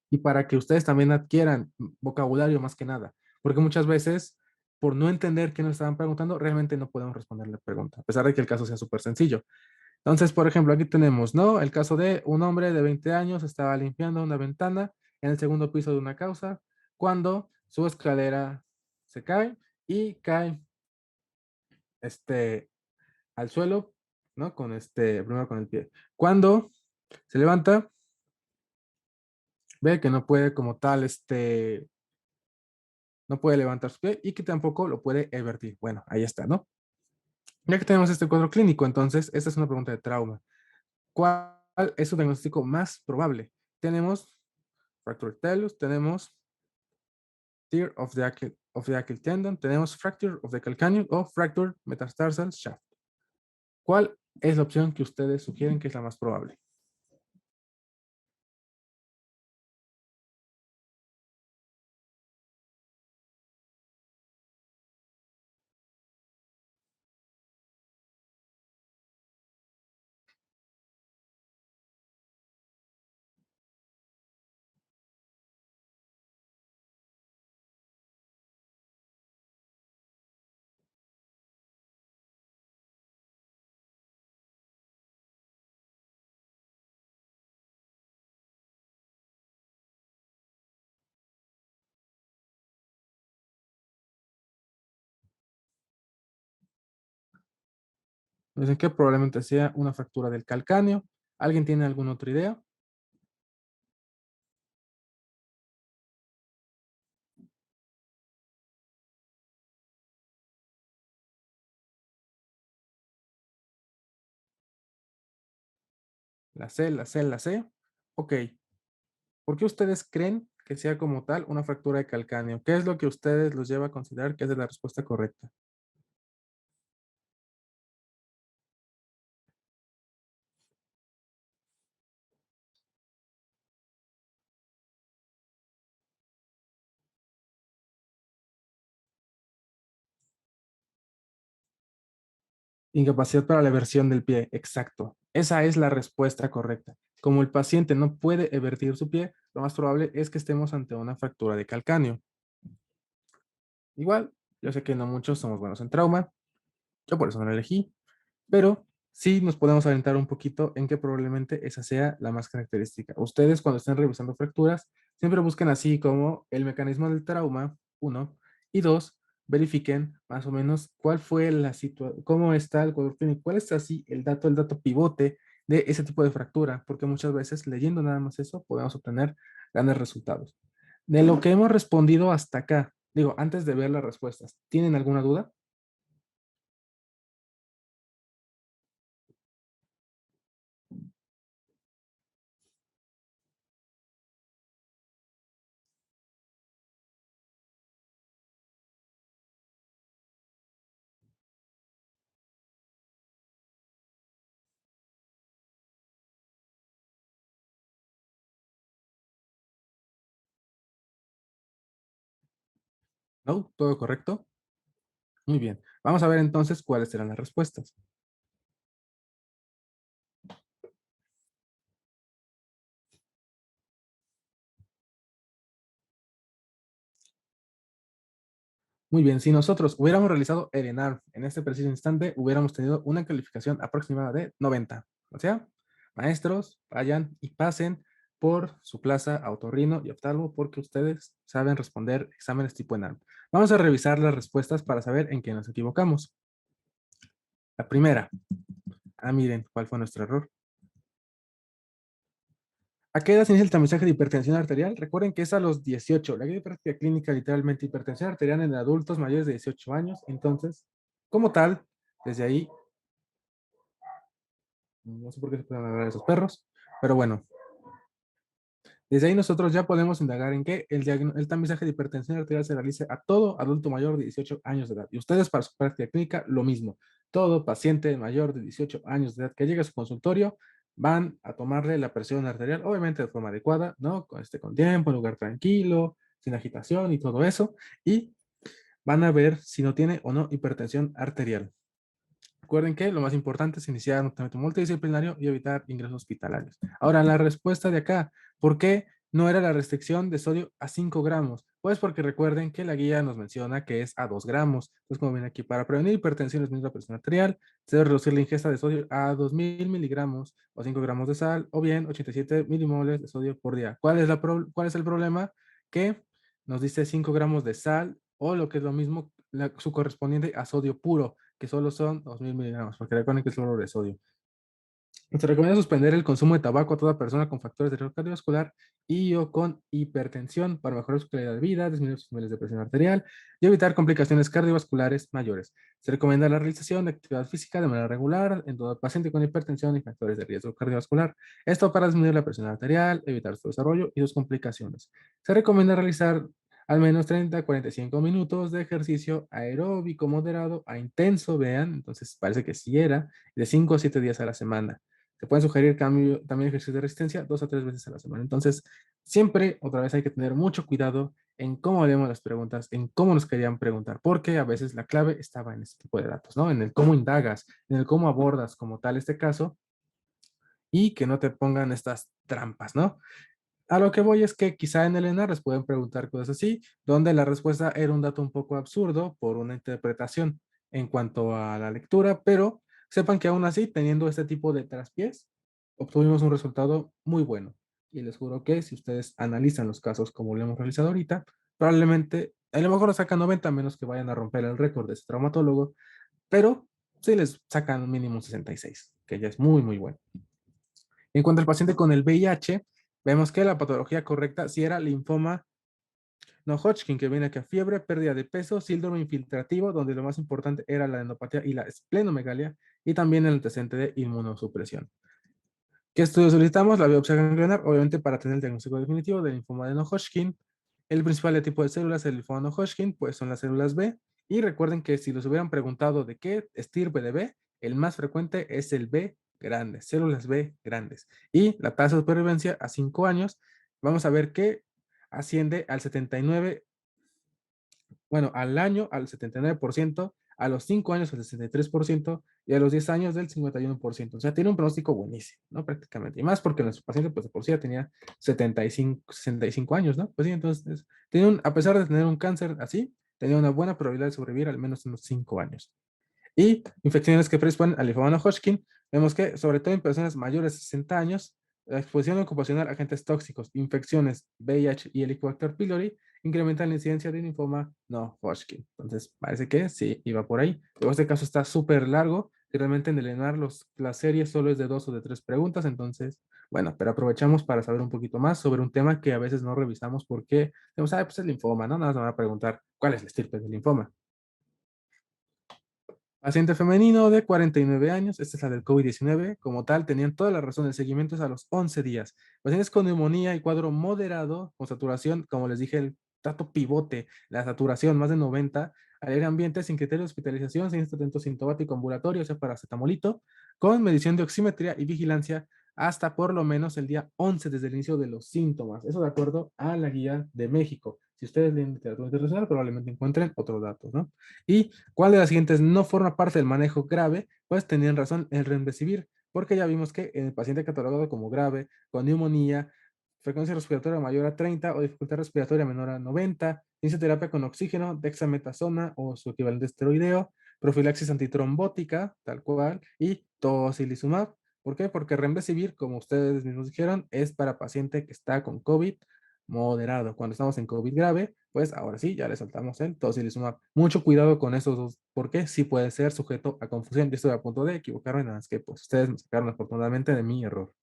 A: y para que ustedes también adquieran vocabulario más que nada, porque muchas veces, por no entender qué nos estaban preguntando, realmente no podemos responder la pregunta, a pesar de que el caso sea súper sencillo. Entonces, por ejemplo, aquí tenemos, ¿no? El caso de un hombre de 20 años estaba limpiando una ventana en el segundo piso de una casa cuando su escalera se cae y cae al suelo, ¿no? Con primero con el pie. Cuando se levanta, ve que no puede como tal, no puede levantar su pie y que tampoco lo puede evertir. Bueno, ahí está, ¿no? Ya que tenemos este cuadro clínico, entonces, esta es una pregunta de trauma. ¿Cuál es su diagnóstico más probable? Tenemos fracture talus, tenemos tear of the Achilles tendon, tenemos fracture of the calcaneus o fracture metatarsal shaft. ¿Cuál es la opción que ustedes sugieren que es la más probable? Dicen que probablemente sea una fractura del calcáneo. ¿Alguien tiene alguna otra idea? La C, la C, la C. Ok. ¿Por qué ustedes creen que sea como tal una fractura de calcáneo? ¿Qué es lo que ustedes los lleva a considerar que es la respuesta correcta? Incapacidad para la eversión del pie. Exacto. Esa es la respuesta correcta. Como el paciente no puede evertir su pie, lo más probable es que estemos ante una fractura de calcáneo. Igual, yo sé que no muchos somos buenos en trauma, yo por eso no lo elegí, pero sí nos podemos aventar un poquito en que probablemente esa sea la más característica. Ustedes cuando estén revisando fracturas, siempre busquen así como el mecanismo del trauma, uno, y dos, verifiquen más o menos cuál fue la situación, cómo está el cuadro clínico, cuál es así el dato pivote de ese tipo de fractura, porque muchas veces leyendo nada más eso podemos obtener grandes resultados. De lo que hemos respondido hasta acá, digo, antes de ver las respuestas, ¿tienen alguna duda? ¿No? ¿Todo correcto? Muy bien. Vamos a ver entonces cuáles serán las respuestas. Muy bien, si nosotros hubiéramos realizado el ENARM en este preciso instante, hubiéramos tenido una calificación aproximada de 90. O sea, maestros, vayan y pasen por su plaza autorrino y oftalmo porque ustedes saben responder exámenes tipo ENARM. Vamos a revisar las respuestas para saber en qué nos equivocamos. La primera. Miren, ¿cuál fue nuestro error? ¿A qué edad se inicia el tamizaje de hipertensión arterial? Recuerden que es a los 18. La guía de práctica clínica, literalmente, hipertensión arterial en adultos mayores de 18 años. Entonces, como tal, desde ahí, no sé por qué se pueden agarrar esos perros, pero bueno, desde ahí nosotros ya podemos indagar en que el tamizaje de hipertensión arterial se realice a todo adulto mayor de 18 años de edad. Y ustedes para su práctica clínica, lo mismo. Todo paciente mayor de 18 años de edad que llegue a su consultorio, van a tomarle la presión arterial, obviamente de forma adecuada, ¿no? Con tiempo, en lugar tranquilo, sin agitación y todo eso. Y van a ver si no tiene o no hipertensión arterial. Recuerden que lo más importante es iniciar un tratamiento multidisciplinario y evitar ingresos hospitalarios. Ahora, la respuesta de acá, ¿por qué no era la restricción de sodio a 5 gramos? Pues porque recuerden que la guía nos menciona que es a 2 gramos. Entonces, como ven aquí, para prevenir hipertensión y disminuir la presión arterial, se debe reducir la ingesta de sodio a 2000 miligramos o 5 gramos de sal, o bien 87 milimoles de sodio por día. ¿Cuál es el problema? Que nos dice 5 gramos de sal, o lo que es lo mismo, su correspondiente a sodio puro, que solo son 2000 miligramos, porque recuerden que es cloruro de sodio. Se recomienda suspender el consumo de tabaco a toda persona con factores de riesgo cardiovascular y o con hipertensión para mejorar su calidad de vida, disminuir sus niveles de presión arterial y evitar complicaciones cardiovasculares mayores. Se recomienda la realización de actividad física de manera regular en todo paciente con hipertensión y factores de riesgo cardiovascular. Esto para disminuir la presión arterial, evitar su desarrollo y sus complicaciones. Se recomienda realizar al menos 30 a 45 minutos de ejercicio aeróbico moderado a intenso, vean, entonces parece que sí era, de 5 a 7 días a la semana. Se pueden sugerir también ejercicios de resistencia 2 a 3 veces a la semana. Entonces, siempre, otra vez, hay que tener mucho cuidado en cómo leemos las preguntas, en cómo nos querían preguntar, porque a veces la clave estaba en este tipo de datos, ¿no? En el cómo indagas, en el cómo abordas como tal este caso y que no te pongan estas trampas, ¿no? A lo que voy es que quizá en el ENAR les pueden preguntar cosas así, donde la respuesta era un dato un poco absurdo por una interpretación en cuanto a la lectura, pero sepan que aún así, teniendo este tipo de traspiés, obtuvimos un resultado muy bueno. Y les juro que si ustedes analizan los casos como lo hemos realizado ahorita, probablemente, a lo mejor lo sacan 90, menos que vayan a romper el récord de ese traumatólogo, pero sí les sacan un mínimo 66, que ya es muy, muy bueno. En cuanto al paciente con el VIH, vemos que la patología correcta sí era linfoma no Hodgkin, que viene aquí a fiebre, pérdida de peso, síndrome infiltrativo, donde lo más importante era la endopatía y la esplenomegalia, y también el antecedente de inmunosupresión. ¿Qué estudio solicitamos? La biopsia ganglionar, obviamente para tener el diagnóstico definitivo del linfoma de no Hodgkin. El principal tipo de células del linfoma no Hodgkin, pues son las células B. Y recuerden que si los hubieran preguntado de qué estirpe de B, el más frecuente es el B grande, células B grandes. Y la tasa de supervivencia a 5 años, vamos a ver que asciende al 79, bueno, al año al 79%, a los 5 años al 63% y a los 10 años del 51%. O sea, tiene un pronóstico buenísimo, ¿no? Prácticamente. Y más porque nuestro paciente, pues de por sí ya tenía 65 años, ¿no? Pues sí, entonces, a pesar de tener un cáncer así, tenía una buena probabilidad de sobrevivir al menos unos 5 años. Y infecciones que predisponen al linfoma no Hodgkin, vemos que, sobre todo en personas mayores de 60 años, la exposición ocupacional a agentes tóxicos, infecciones, VIH y Helicobacter pylori incrementan la incidencia de linfoma no Hodgkin. Entonces, parece que sí, iba por ahí. Pero este caso está súper largo y realmente en el ENAR la serie solo es de 2 o de 3 preguntas. Entonces, bueno, pero aprovechamos para saber un poquito más sobre un tema que a veces no revisamos porque, pues es linfoma, ¿no? Nada más me van a preguntar cuál es la estirpe del linfoma. Paciente femenino de 49 años, esta es la del COVID-19, como tal, tenían toda la razón, el seguimiento es a los 11 días. Pacientes con neumonía y cuadro moderado, con saturación, como les dije, el dato pivote, la saturación más de 90, al aire ambiente, sin criterio de hospitalización, sin tratamiento sintomático ambulatorio, o sea, paracetamolito, con medición de oximetría y vigilancia hasta por lo menos el día 11 desde el inicio de los síntomas. Eso de acuerdo a la guía de México. Si ustedes leen literatura internacional, probablemente encuentren otros datos, ¿no? ¿Y cuál de las siguientes no forma parte del manejo grave? Pues tenían razón el remdesivir, porque ya vimos que en el paciente catalogado como grave, con neumonía, frecuencia respiratoria mayor a 30 o dificultad respiratoria menor a 90, inicio terapia con oxígeno, dexametasona o su equivalente esteroideo, profilaxis antitrombótica, tal cual, y tocilizumab. ¿Por qué? Porque remdesivir, como ustedes mismos dijeron, es para paciente que está con COVID moderado. Cuando estamos en COVID grave, pues ahora sí, ya le saltamos el tocilizumab. Mucho cuidado con esos dos, porque sí puede ser sujeto a confusión. Yo estoy a punto de equivocarme, nada más que pues ustedes me sacaron afortunadamente de mi error.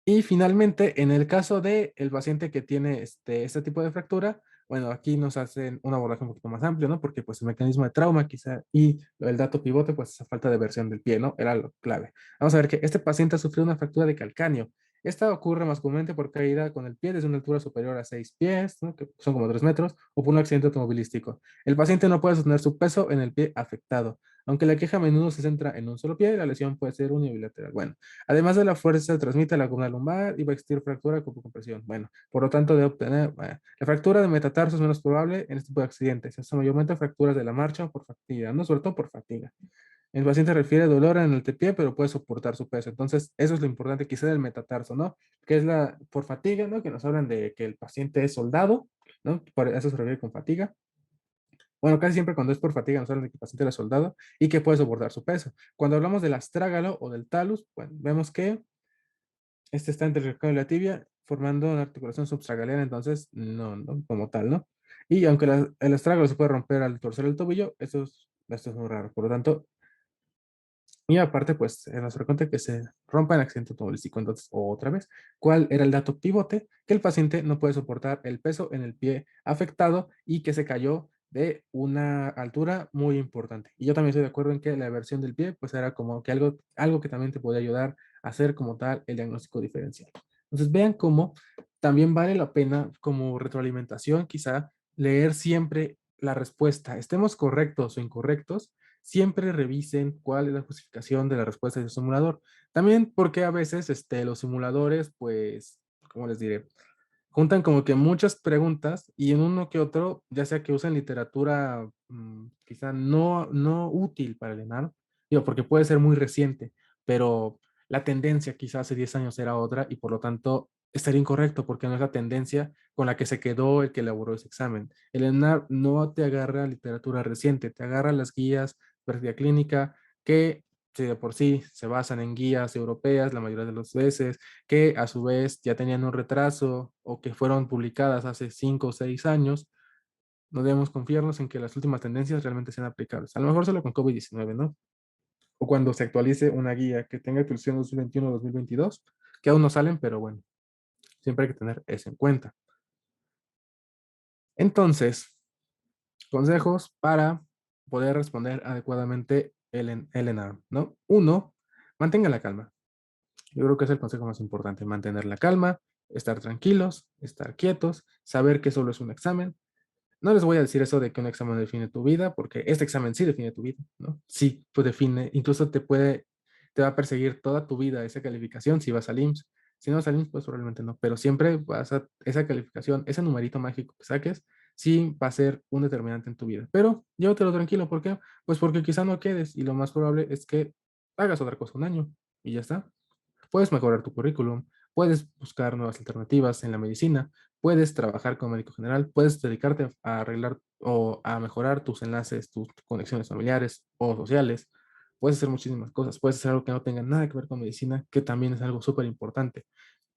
A: Y finalmente, en el caso del paciente que tiene este tipo de fractura, bueno, aquí nos hacen un abordaje un poquito más amplio, ¿no? Porque pues el mecanismo de trauma quizá y el dato pivote, pues esa falta de versión del pie, ¿no? Era lo clave. Vamos a ver que este paciente ha sufrido una fractura de calcáneo. Esta ocurre más comúnmente por caída con el pie desde una altura superior a 6 pies, ¿no? Que son como 3 metros, o por un accidente automovilístico. El paciente no puede sostener su peso en el pie afectado. Aunque la queja a menudo se centra en un solo pie, la lesión puede ser unilateral. Bueno, además de la fuerza, se transmite a la columna lumbar y va a existir fractura con compresión. Bueno, por lo tanto, de obtener, bueno, la fractura de metatarso es menos probable en este tipo de accidentes. Se mayormente fracturas de la marcha o por fatiga, no sobre todo por fatiga. El paciente refiere dolor en el pie, pero puede soportar su peso. Entonces, eso es lo importante quizá del metatarso, ¿no? Que es la por fatiga, ¿no? Que nos hablan de que el paciente es soldado, ¿no? Por eso se refiere con fatiga. Bueno, casi siempre cuando es por fatiga nos hablan de que el paciente era soldado y que puede soportar su peso. Cuando hablamos del astrágalo o del talus, bueno, vemos que este está entre el recto y la tibia, formando una articulación subtragaleana, entonces no, como tal, ¿no? Y aunque el astrágalo se puede romper al torcer el tobillo, esto es muy raro. Por lo tanto, y aparte, pues es más frecuente que se rompa en accidente automovilístico. Entonces, otra vez, ¿cuál era el dato pivote? Que el paciente no puede soportar el peso en el pie afectado y que se cayó de una altura muy importante. Y yo también estoy de acuerdo en que la versión del pie, pues era como que algo que también te podía ayudar a hacer como tal el diagnóstico diferencial. Entonces, vean cómo también vale la pena como retroalimentación, quizá leer siempre la respuesta, estemos correctos o incorrectos, siempre revisen cuál es la justificación de la respuesta del simulador. También porque a veces los simuladores, pues, ¿cómo les diré? Juntan como que muchas preguntas y en uno que otro, ya sea que usen literatura quizá no útil para el ENAR, digo, porque puede ser muy reciente, pero la tendencia quizá hace 10 años era otra y por lo tanto estaría incorrecto porque no es la tendencia con la que se quedó el que elaboró ese examen. El ENAR no te agarra literatura reciente, te agarra las guías, práctica clínica, que si de por sí se basan en guías europeas la mayoría de las veces, que a su vez ya tenían un retraso o que fueron publicadas hace 5 o 6 años, no debemos confiarnos en que las últimas tendencias realmente sean aplicables. A lo mejor solo con COVID-19, ¿no? O cuando se actualice una guía que tenga actualización 2021-2022, que aún no salen, pero bueno, siempre hay que tener eso en cuenta. Entonces, consejos para poder responder adecuadamente el ENARM, ¿no? Uno, mantenga la calma. Yo creo que es el consejo más importante, mantener la calma, estar tranquilos, estar quietos, saber que solo es un examen. No les voy a decir eso de que un examen define tu vida, porque este examen sí define tu vida, ¿no? Sí, pues define, incluso te va a perseguir toda tu vida esa calificación si vas al IMSS. Si no vas al IMSS, pues probablemente no, pero siempre esa calificación, ese numerito mágico que saques, sí va a ser un determinante en tu vida. Pero llévatelo tranquilo, ¿por qué? Pues porque quizá no quedes y lo más probable es que hagas otra cosa un año y ya está. Puedes mejorar tu currículum, puedes buscar nuevas alternativas en la medicina, puedes trabajar como médico general, puedes dedicarte a arreglar o a mejorar tus enlaces, tus conexiones familiares o sociales, puedes hacer muchísimas cosas, puedes hacer algo que no tenga nada que ver con medicina, que también es algo súper importante.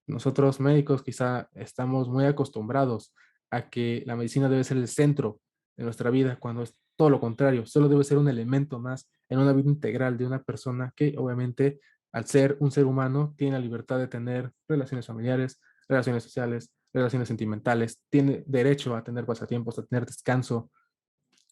A: Nosotros médicos quizá estamos muy acostumbrados a que la medicina debe ser el centro de nuestra vida, cuando es todo lo contrario, solo debe ser un elemento más en una vida integral de una persona que obviamente al ser un ser humano tiene la libertad de tener relaciones familiares, relaciones sociales, relaciones sentimentales, tiene derecho a tener pasatiempos, a tener descanso,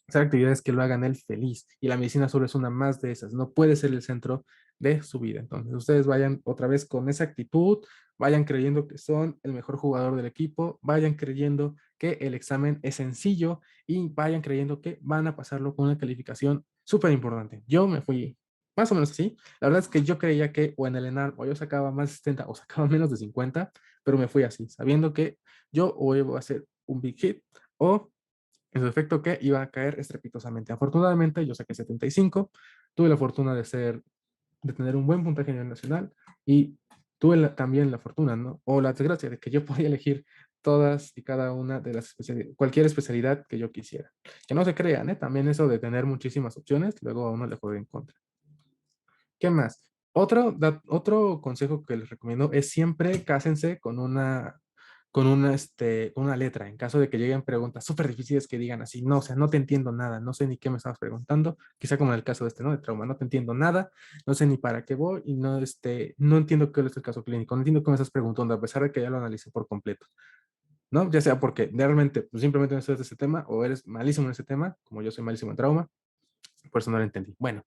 A: hacer actividades que lo hagan él feliz. Y la medicina solo es una más de esas, no puede ser el centro de su vida. Entonces, ustedes vayan otra vez con esa actitud, vayan creyendo que son el mejor jugador del equipo, vayan creyendo que el examen es sencillo y vayan creyendo que van a pasarlo con una calificación súper importante. Yo me fui más o menos así. La verdad es que yo creía que o en el ENAR o yo sacaba más de 70 o sacaba menos de 50, pero me fui así, sabiendo que yo o iba a hacer un big hit o en su efecto que iba a caer estrepitosamente. Afortunadamente yo saqué 75, tuve la fortuna de tener un buen puntaje a nivel nacional y tuve también la fortuna, ¿no? O la desgracia de que yo podía elegir todas y cada una de las especialidades, cualquier especialidad que yo quisiera. Que no se crean, ¿eh? También eso de tener muchísimas opciones, luego a uno le juega en contra. ¿Qué más? Otro consejo que les recomiendo es siempre cásense con una letra. En caso de que lleguen preguntas súper difíciles que digan así, no, o sea, no te entiendo nada, no sé ni qué me estabas preguntando, quizá como en el caso de este, ¿no? De trauma, no te entiendo nada, no sé ni para qué voy y no, no entiendo qué es el caso clínico, no entiendo qué me estás preguntando, a pesar de que ya lo analicé por completo, ¿no? Ya sea porque realmente pues, simplemente no sabes de ese tema o eres malísimo en ese tema, como yo soy malísimo en trauma, por eso no lo entendí. Bueno,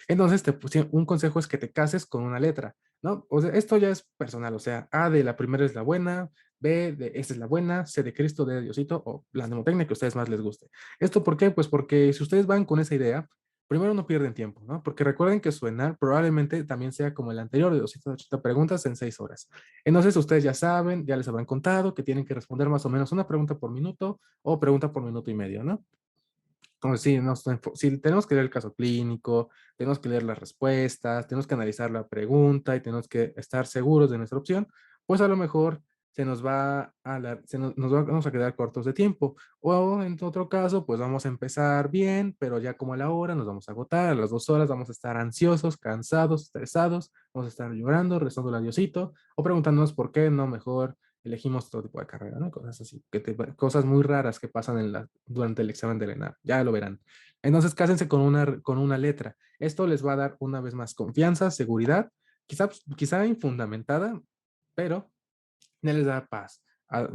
A: entonces te puse un consejo es que te cases con una letra, ¿no? O sea, esto ya es personal, o sea, A de la primera es la buena, B de esta es la buena, C de Cristo, D de Diosito o la mnemotecnia que a ustedes más les guste. ¿Esto por qué? Pues porque si ustedes van con esa idea, primero no pierden tiempo, ¿no? Porque recuerden que su ENAR probablemente también sea como el anterior de 280 preguntas en 6 horas. Entonces ustedes ya saben, ya les habrán contado que tienen que responder más o menos una pregunta por minuto o pregunta por minuto y medio, ¿no? Como si, si tenemos que leer el caso clínico, tenemos que leer las respuestas, tenemos que analizar la pregunta y tenemos que estar seguros de nuestra opción, pues a lo mejor se nos va a, vamos a quedar cortos de tiempo. O en otro caso, pues vamos a empezar bien, pero ya como a la hora nos vamos a agotar, a las 2 horas vamos a estar ansiosos, cansados, estresados, vamos a estar llorando, rezando a Diosito o preguntándonos por qué no mejor elegimos todo tipo de carrera, ¿no? Cosas así, cosas muy raras que pasan durante el examen de ENAR, ya lo verán. Entonces, cásense con una letra. Esto les va a dar una vez más confianza, seguridad, quizá infundamentada, pero ya les da paz.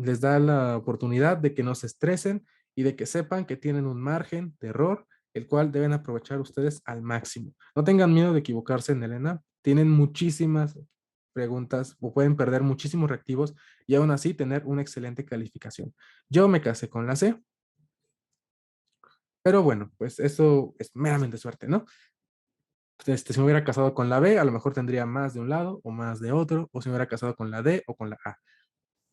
A: Les da la oportunidad de que no se estresen y de que sepan que tienen un margen de error, el cual deben aprovechar ustedes al máximo. No tengan miedo de equivocarse en el ENAP. Tienen muchísimas preguntas o pueden perder muchísimos reactivos y aún así tener una excelente calificación. Yo me casé con la C, pero bueno, pues eso es meramente suerte, ¿no? Si me hubiera casado con la B, a lo mejor tendría más de un lado o más de otro, o si me hubiera casado con la D o con la A.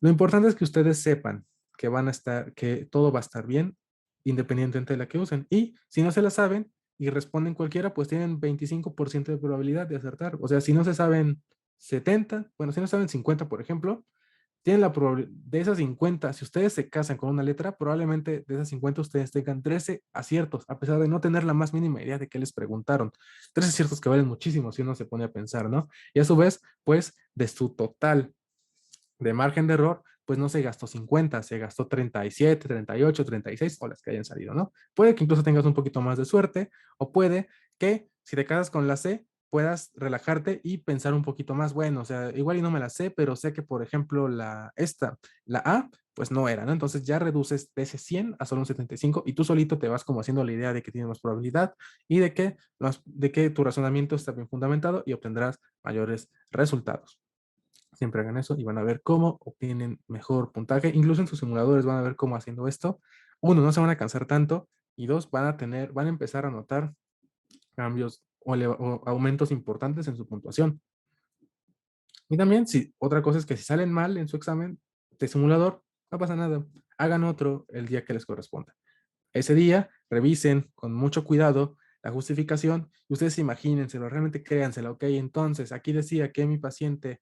A: Lo importante es que ustedes sepan que van a estar, que todo va a estar bien, independientemente de la que usen. Y si no se la saben y responden cualquiera, pues tienen 25% de probabilidad de acertar. O sea, si no se saben 70, bueno, si no saben 50, por ejemplo, tienen la probabilidad de esas 50, si ustedes se casan con una letra, probablemente de esas 50 ustedes tengan 13 aciertos, a pesar de no tener la más mínima idea de qué les preguntaron. 13 aciertos que valen muchísimo si uno se pone a pensar, ¿no? Y a su vez, pues, de su total de margen de error, pues no se gastó 50, se gastó 37, 38, 36 o las que hayan salido, ¿no? Puede que incluso tengas un poquito más de suerte o puede que si te casas con la C, puedas relajarte y pensar un poquito más, bueno, o sea, igual y no me la sé, pero sé que, por ejemplo, la A, pues no era, ¿no? Entonces ya reduces de ese 100 a solo un 75 y tú solito te vas como haciendo la idea de que tienes más probabilidad y de que tu razonamiento está bien fundamentado y obtendrás mayores resultados. Siempre hagan eso y van a ver cómo obtienen mejor puntaje. Incluso en sus simuladores van a ver cómo haciendo esto. Uno, no se van a cansar tanto. Y dos, van a empezar a notar cambios o aumentos importantes en su puntuación. Y también, si otra cosa es que si salen mal en su examen de simulador, no pasa nada. Hagan otro el día que les corresponda. Ese día, revisen con mucho cuidado la justificación y ustedes imagínenselo, realmente créanselo. Ok, entonces aquí decía que mi paciente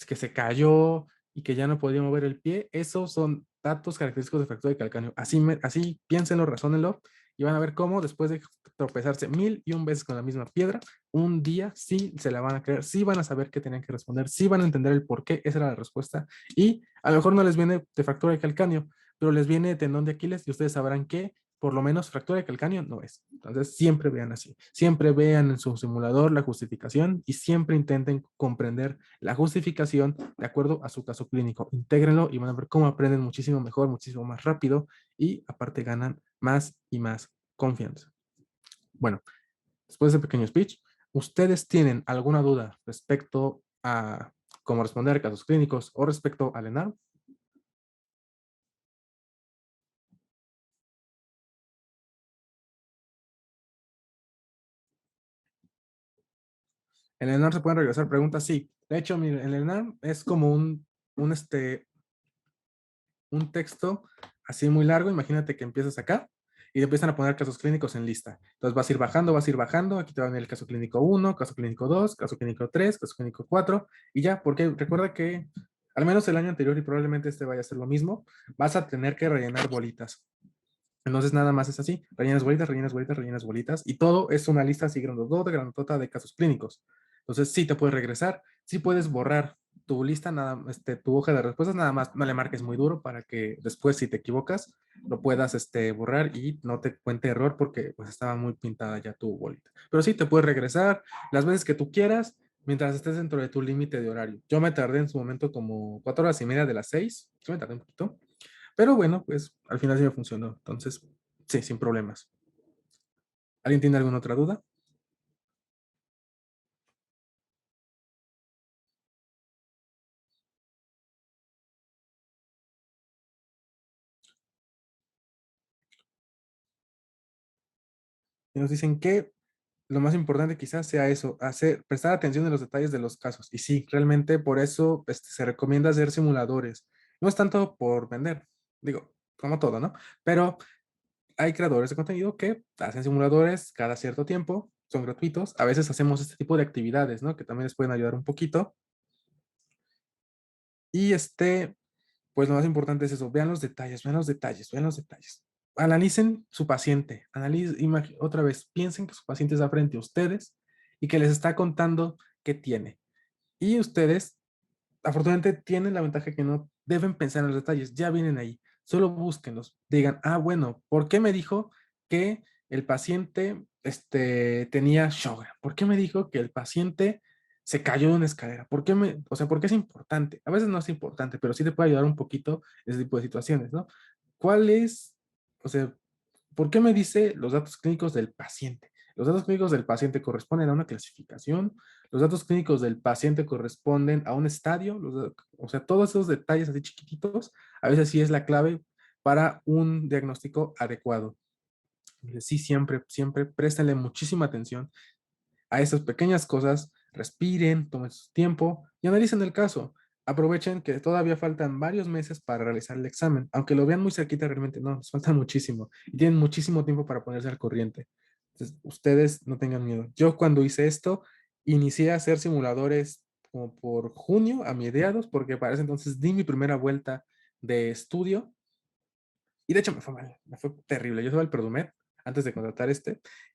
A: que se cayó y que ya no podía mover el pie, esos son datos característicos de fractura de calcáneo. Así piénsenlo, razónenlo y van a ver cómo después de tropezarse 1001 veces con la misma piedra, un día sí se la van a creer, sí van a saber qué tenían que responder, sí van a entender el por qué, esa era la respuesta. Y a lo mejor no les viene de fractura de calcáneo, pero les viene de tendón de Aquiles y ustedes sabrán que por lo menos fractura de calcáneo no es. Entonces, siempre vean así. Siempre vean en su simulador la justificación y siempre intenten comprender la justificación de acuerdo a su caso clínico. Intégrenlo y van a ver cómo aprenden muchísimo mejor, muchísimo más rápido y aparte ganan más y más confianza. Bueno, después de ese pequeño speech, ¿ustedes tienen alguna duda respecto a cómo responder a casos clínicos o respecto al ENAR? En el ENAR se pueden regresar preguntas, sí. De hecho, mire, el ENAR es como un, este, un texto así muy largo. Imagínate que empiezas acá y te empiezan a poner casos clínicos en lista. Entonces vas a ir bajando, vas a ir bajando. Aquí te va a venir el caso clínico 1, caso clínico 2, caso clínico 3, caso clínico 4 y ya, porque recuerda que al menos el año anterior y probablemente este vaya a ser lo mismo, vas a tener que rellenar bolitas. Entonces nada más es así, rellenas bolitas, rellenas bolitas, rellenas bolitas y todo es una lista así grandotota, grandotota de casos clínicos. Entonces sí te puedes regresar, sí puedes borrar tu lista, nada, tu hoja de respuestas, nada más no le marques muy duro para que después si te equivocas lo puedas borrar y no te cuente error porque pues estaba muy pintada ya tu bolita. Pero sí te puedes regresar las veces que tú quieras mientras estés dentro de tu límite de horario. Yo me tardé en su momento como 4 horas y media de las 6, sí me tardé un poquito, pero bueno, pues al final sí me funcionó. Entonces, sí, sin problemas. ¿Alguien tiene alguna otra duda? Y nos dicen que lo más importante quizás sea eso, prestar atención en los detalles de los casos. Y sí, realmente por eso se recomienda hacer simuladores. No es tanto por vender, digo, como todo, ¿no? Pero hay creadores de contenido que hacen simuladores cada cierto tiempo, son gratuitos. A veces hacemos este tipo de actividades, ¿no? Que también les pueden ayudar un poquito. Y pues lo más importante es eso, vean los detalles, vean los detalles, vean los detalles. Analicen su paciente, otra vez, piensen que su paciente está frente a ustedes y que les está contando qué tiene. Y ustedes, afortunadamente, tienen la ventaja que no deben pensar en los detalles, ya vienen ahí, solo búsquenlos, digan, ah, bueno, ¿por qué me dijo que el paciente tenía Sjögren? ¿Por qué me dijo que el paciente se cayó de una escalera? O sea, ¿por qué es importante? A veces no es importante, pero sí te puede ayudar un poquito ese tipo de situaciones, ¿no? ¿Cuál es, o sea, ¿por qué me dice los datos clínicos del paciente? Los datos clínicos del paciente corresponden a una clasificación, los datos clínicos del paciente corresponden a un estadio, o sea, todos esos detalles así chiquititos, a veces sí es la clave para un diagnóstico adecuado. Sí, siempre, siempre préstenle muchísima atención a esas pequeñas cosas, respiren, tomen su tiempo y analicen el caso. Aprovechen que todavía faltan varios meses para realizar el examen, aunque lo vean muy cerquita, realmente no, les falta muchísimo y tienen muchísimo tiempo para ponerse al corriente. Entonces, ustedes no tengan miedo. Yo cuando hice esto, inicié a hacer simuladores como por junio a mediados, porque para ese entonces di mi primera vuelta de estudio y de hecho me fue mal, me fue terrible. Yo estaba el Produmed antes de contratar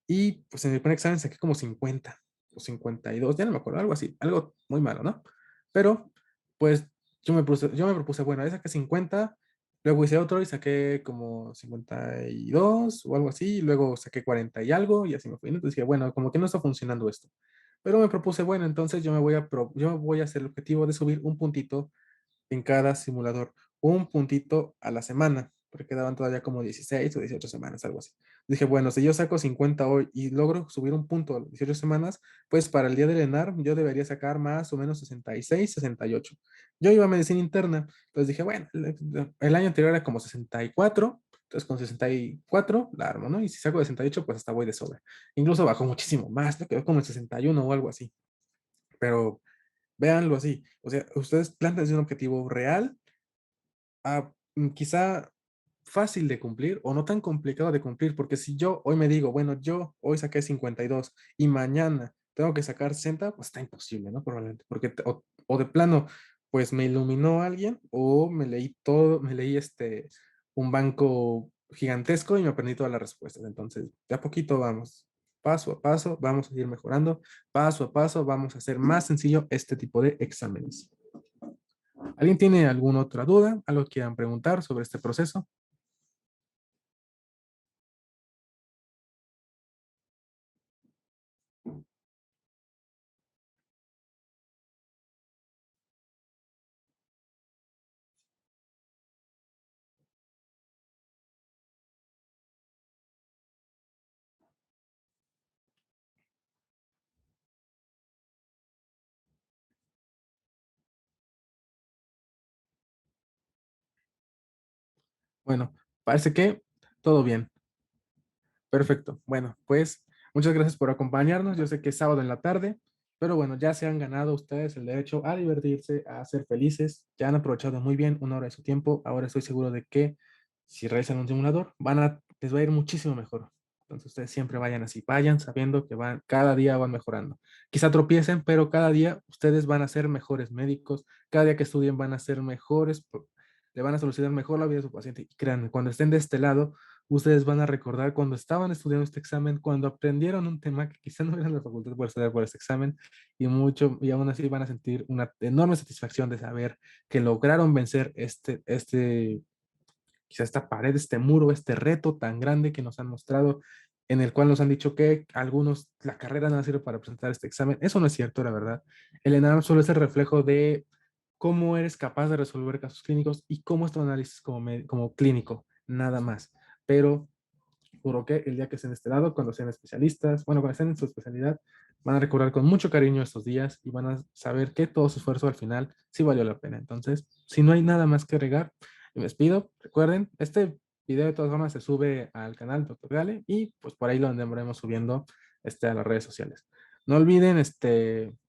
A: y pues en mi primer examen saqué como 50 o 52, ya no me acuerdo, algo así, algo muy malo, ¿no? Pero pues yo me propuse, bueno, ahí saqué 50, luego hice otro y saqué como 52 o algo así, y luego saqué 40 y algo y así me fui. Entonces dije, bueno, como que no está funcionando esto. Pero me propuse, bueno, entonces yo me voy a hacer el objetivo de subir un puntito en cada simulador, un puntito a la semana, porque quedaban todavía como 16 o 18 semanas, algo así. Dije, bueno, si yo saco 50 hoy y logro subir un punto a las 18 semanas, pues para el día del ENAR yo debería sacar más o menos 66, 68. Yo iba a medicina interna, entonces dije, bueno, el año anterior era como 64, entonces con 64 la armo, ¿no? Y si saco de 68, pues hasta voy de sobra. Incluso bajó muchísimo más, me quedó como en 61 o algo así. Pero véanlo así. O sea, ustedes plantean un objetivo real, quizá fácil de cumplir o no tan complicado de cumplir, porque si yo hoy me digo, bueno, yo hoy saqué 52 y mañana tengo que sacar 60, pues está imposible, ¿no? Probablemente, porque o de plano, pues me iluminó alguien o me leí todo, me leí un banco gigantesco y me aprendí todas las respuestas. Entonces, de a poquito vamos, paso a paso, vamos a ir mejorando, paso a paso, vamos a hacer más sencillo este tipo de exámenes. ¿Alguien tiene alguna otra duda? ¿Algo que quieran preguntar sobre este proceso? Bueno, parece que todo bien. Perfecto. Bueno, pues muchas gracias por acompañarnos. Yo sé que es sábado en la tarde. Pero bueno, ya se han ganado ustedes el derecho a divertirse, a ser felices, ya han aprovechado muy bien una hora de su tiempo. Ahora estoy seguro de que si realizan un simulador, les va a ir muchísimo mejor. Entonces ustedes siempre vayan así, vayan sabiendo que cada día van mejorando. Quizá tropiecen, pero cada día ustedes van a ser mejores médicos, cada día que estudien van a ser mejores, le van a solucionar mejor la vida de su paciente. Y créanme, cuando estén de este lado, ustedes van a recordar cuando estaban estudiando este examen, cuando aprendieron un tema que quizá no era en la facultad por estudiar por este examen, y aún así van a sentir una enorme satisfacción de saber que lograron vencer quizá esta pared, este muro, este reto tan grande que nos han mostrado, en el cual nos han dicho que algunos, la carrera no sirve para presentar este examen. Eso no es cierto, la verdad. El ENARM solo es el reflejo de cómo eres capaz de resolver casos clínicos y cómo es tu análisis como clínico, nada más. Pero juro que el día que estén de este lado, cuando sean especialistas, bueno, cuando estén en su especialidad, van a recordar con mucho cariño estos días y van a saber que todo su esfuerzo al final sí valió la pena. Entonces, si no hay nada más que agregar, me despido. Recuerden, este video de todas formas se sube al canal Dr. Gale y pues por ahí lo andaremos subiendo a las redes sociales. No olviden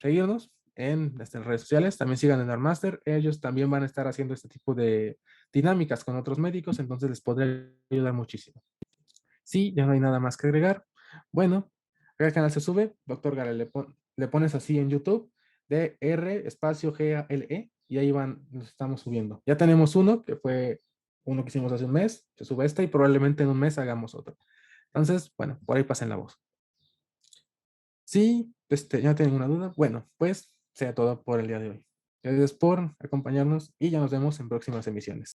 A: seguirnos en las redes sociales, también sigan en Armaster, ellos también van a estar haciendo este tipo de dinámicas con otros médicos, entonces les podrá ayudar muchísimo. Sí, ya no hay nada más que agregar. Bueno, acá el canal se sube, Doctor Gale, le pones así en YouTube, DR espacio GALE, y ahí nos estamos subiendo. Ya tenemos uno, que fue uno que hicimos hace un mes, se sube y probablemente en un mes hagamos otro. Entonces, bueno, por ahí pasen la voz. Sí, ya no tienen ninguna duda. Bueno, pues sea todo por el día de hoy. Gracias por acompañarnos y ya nos vemos en próximas emisiones.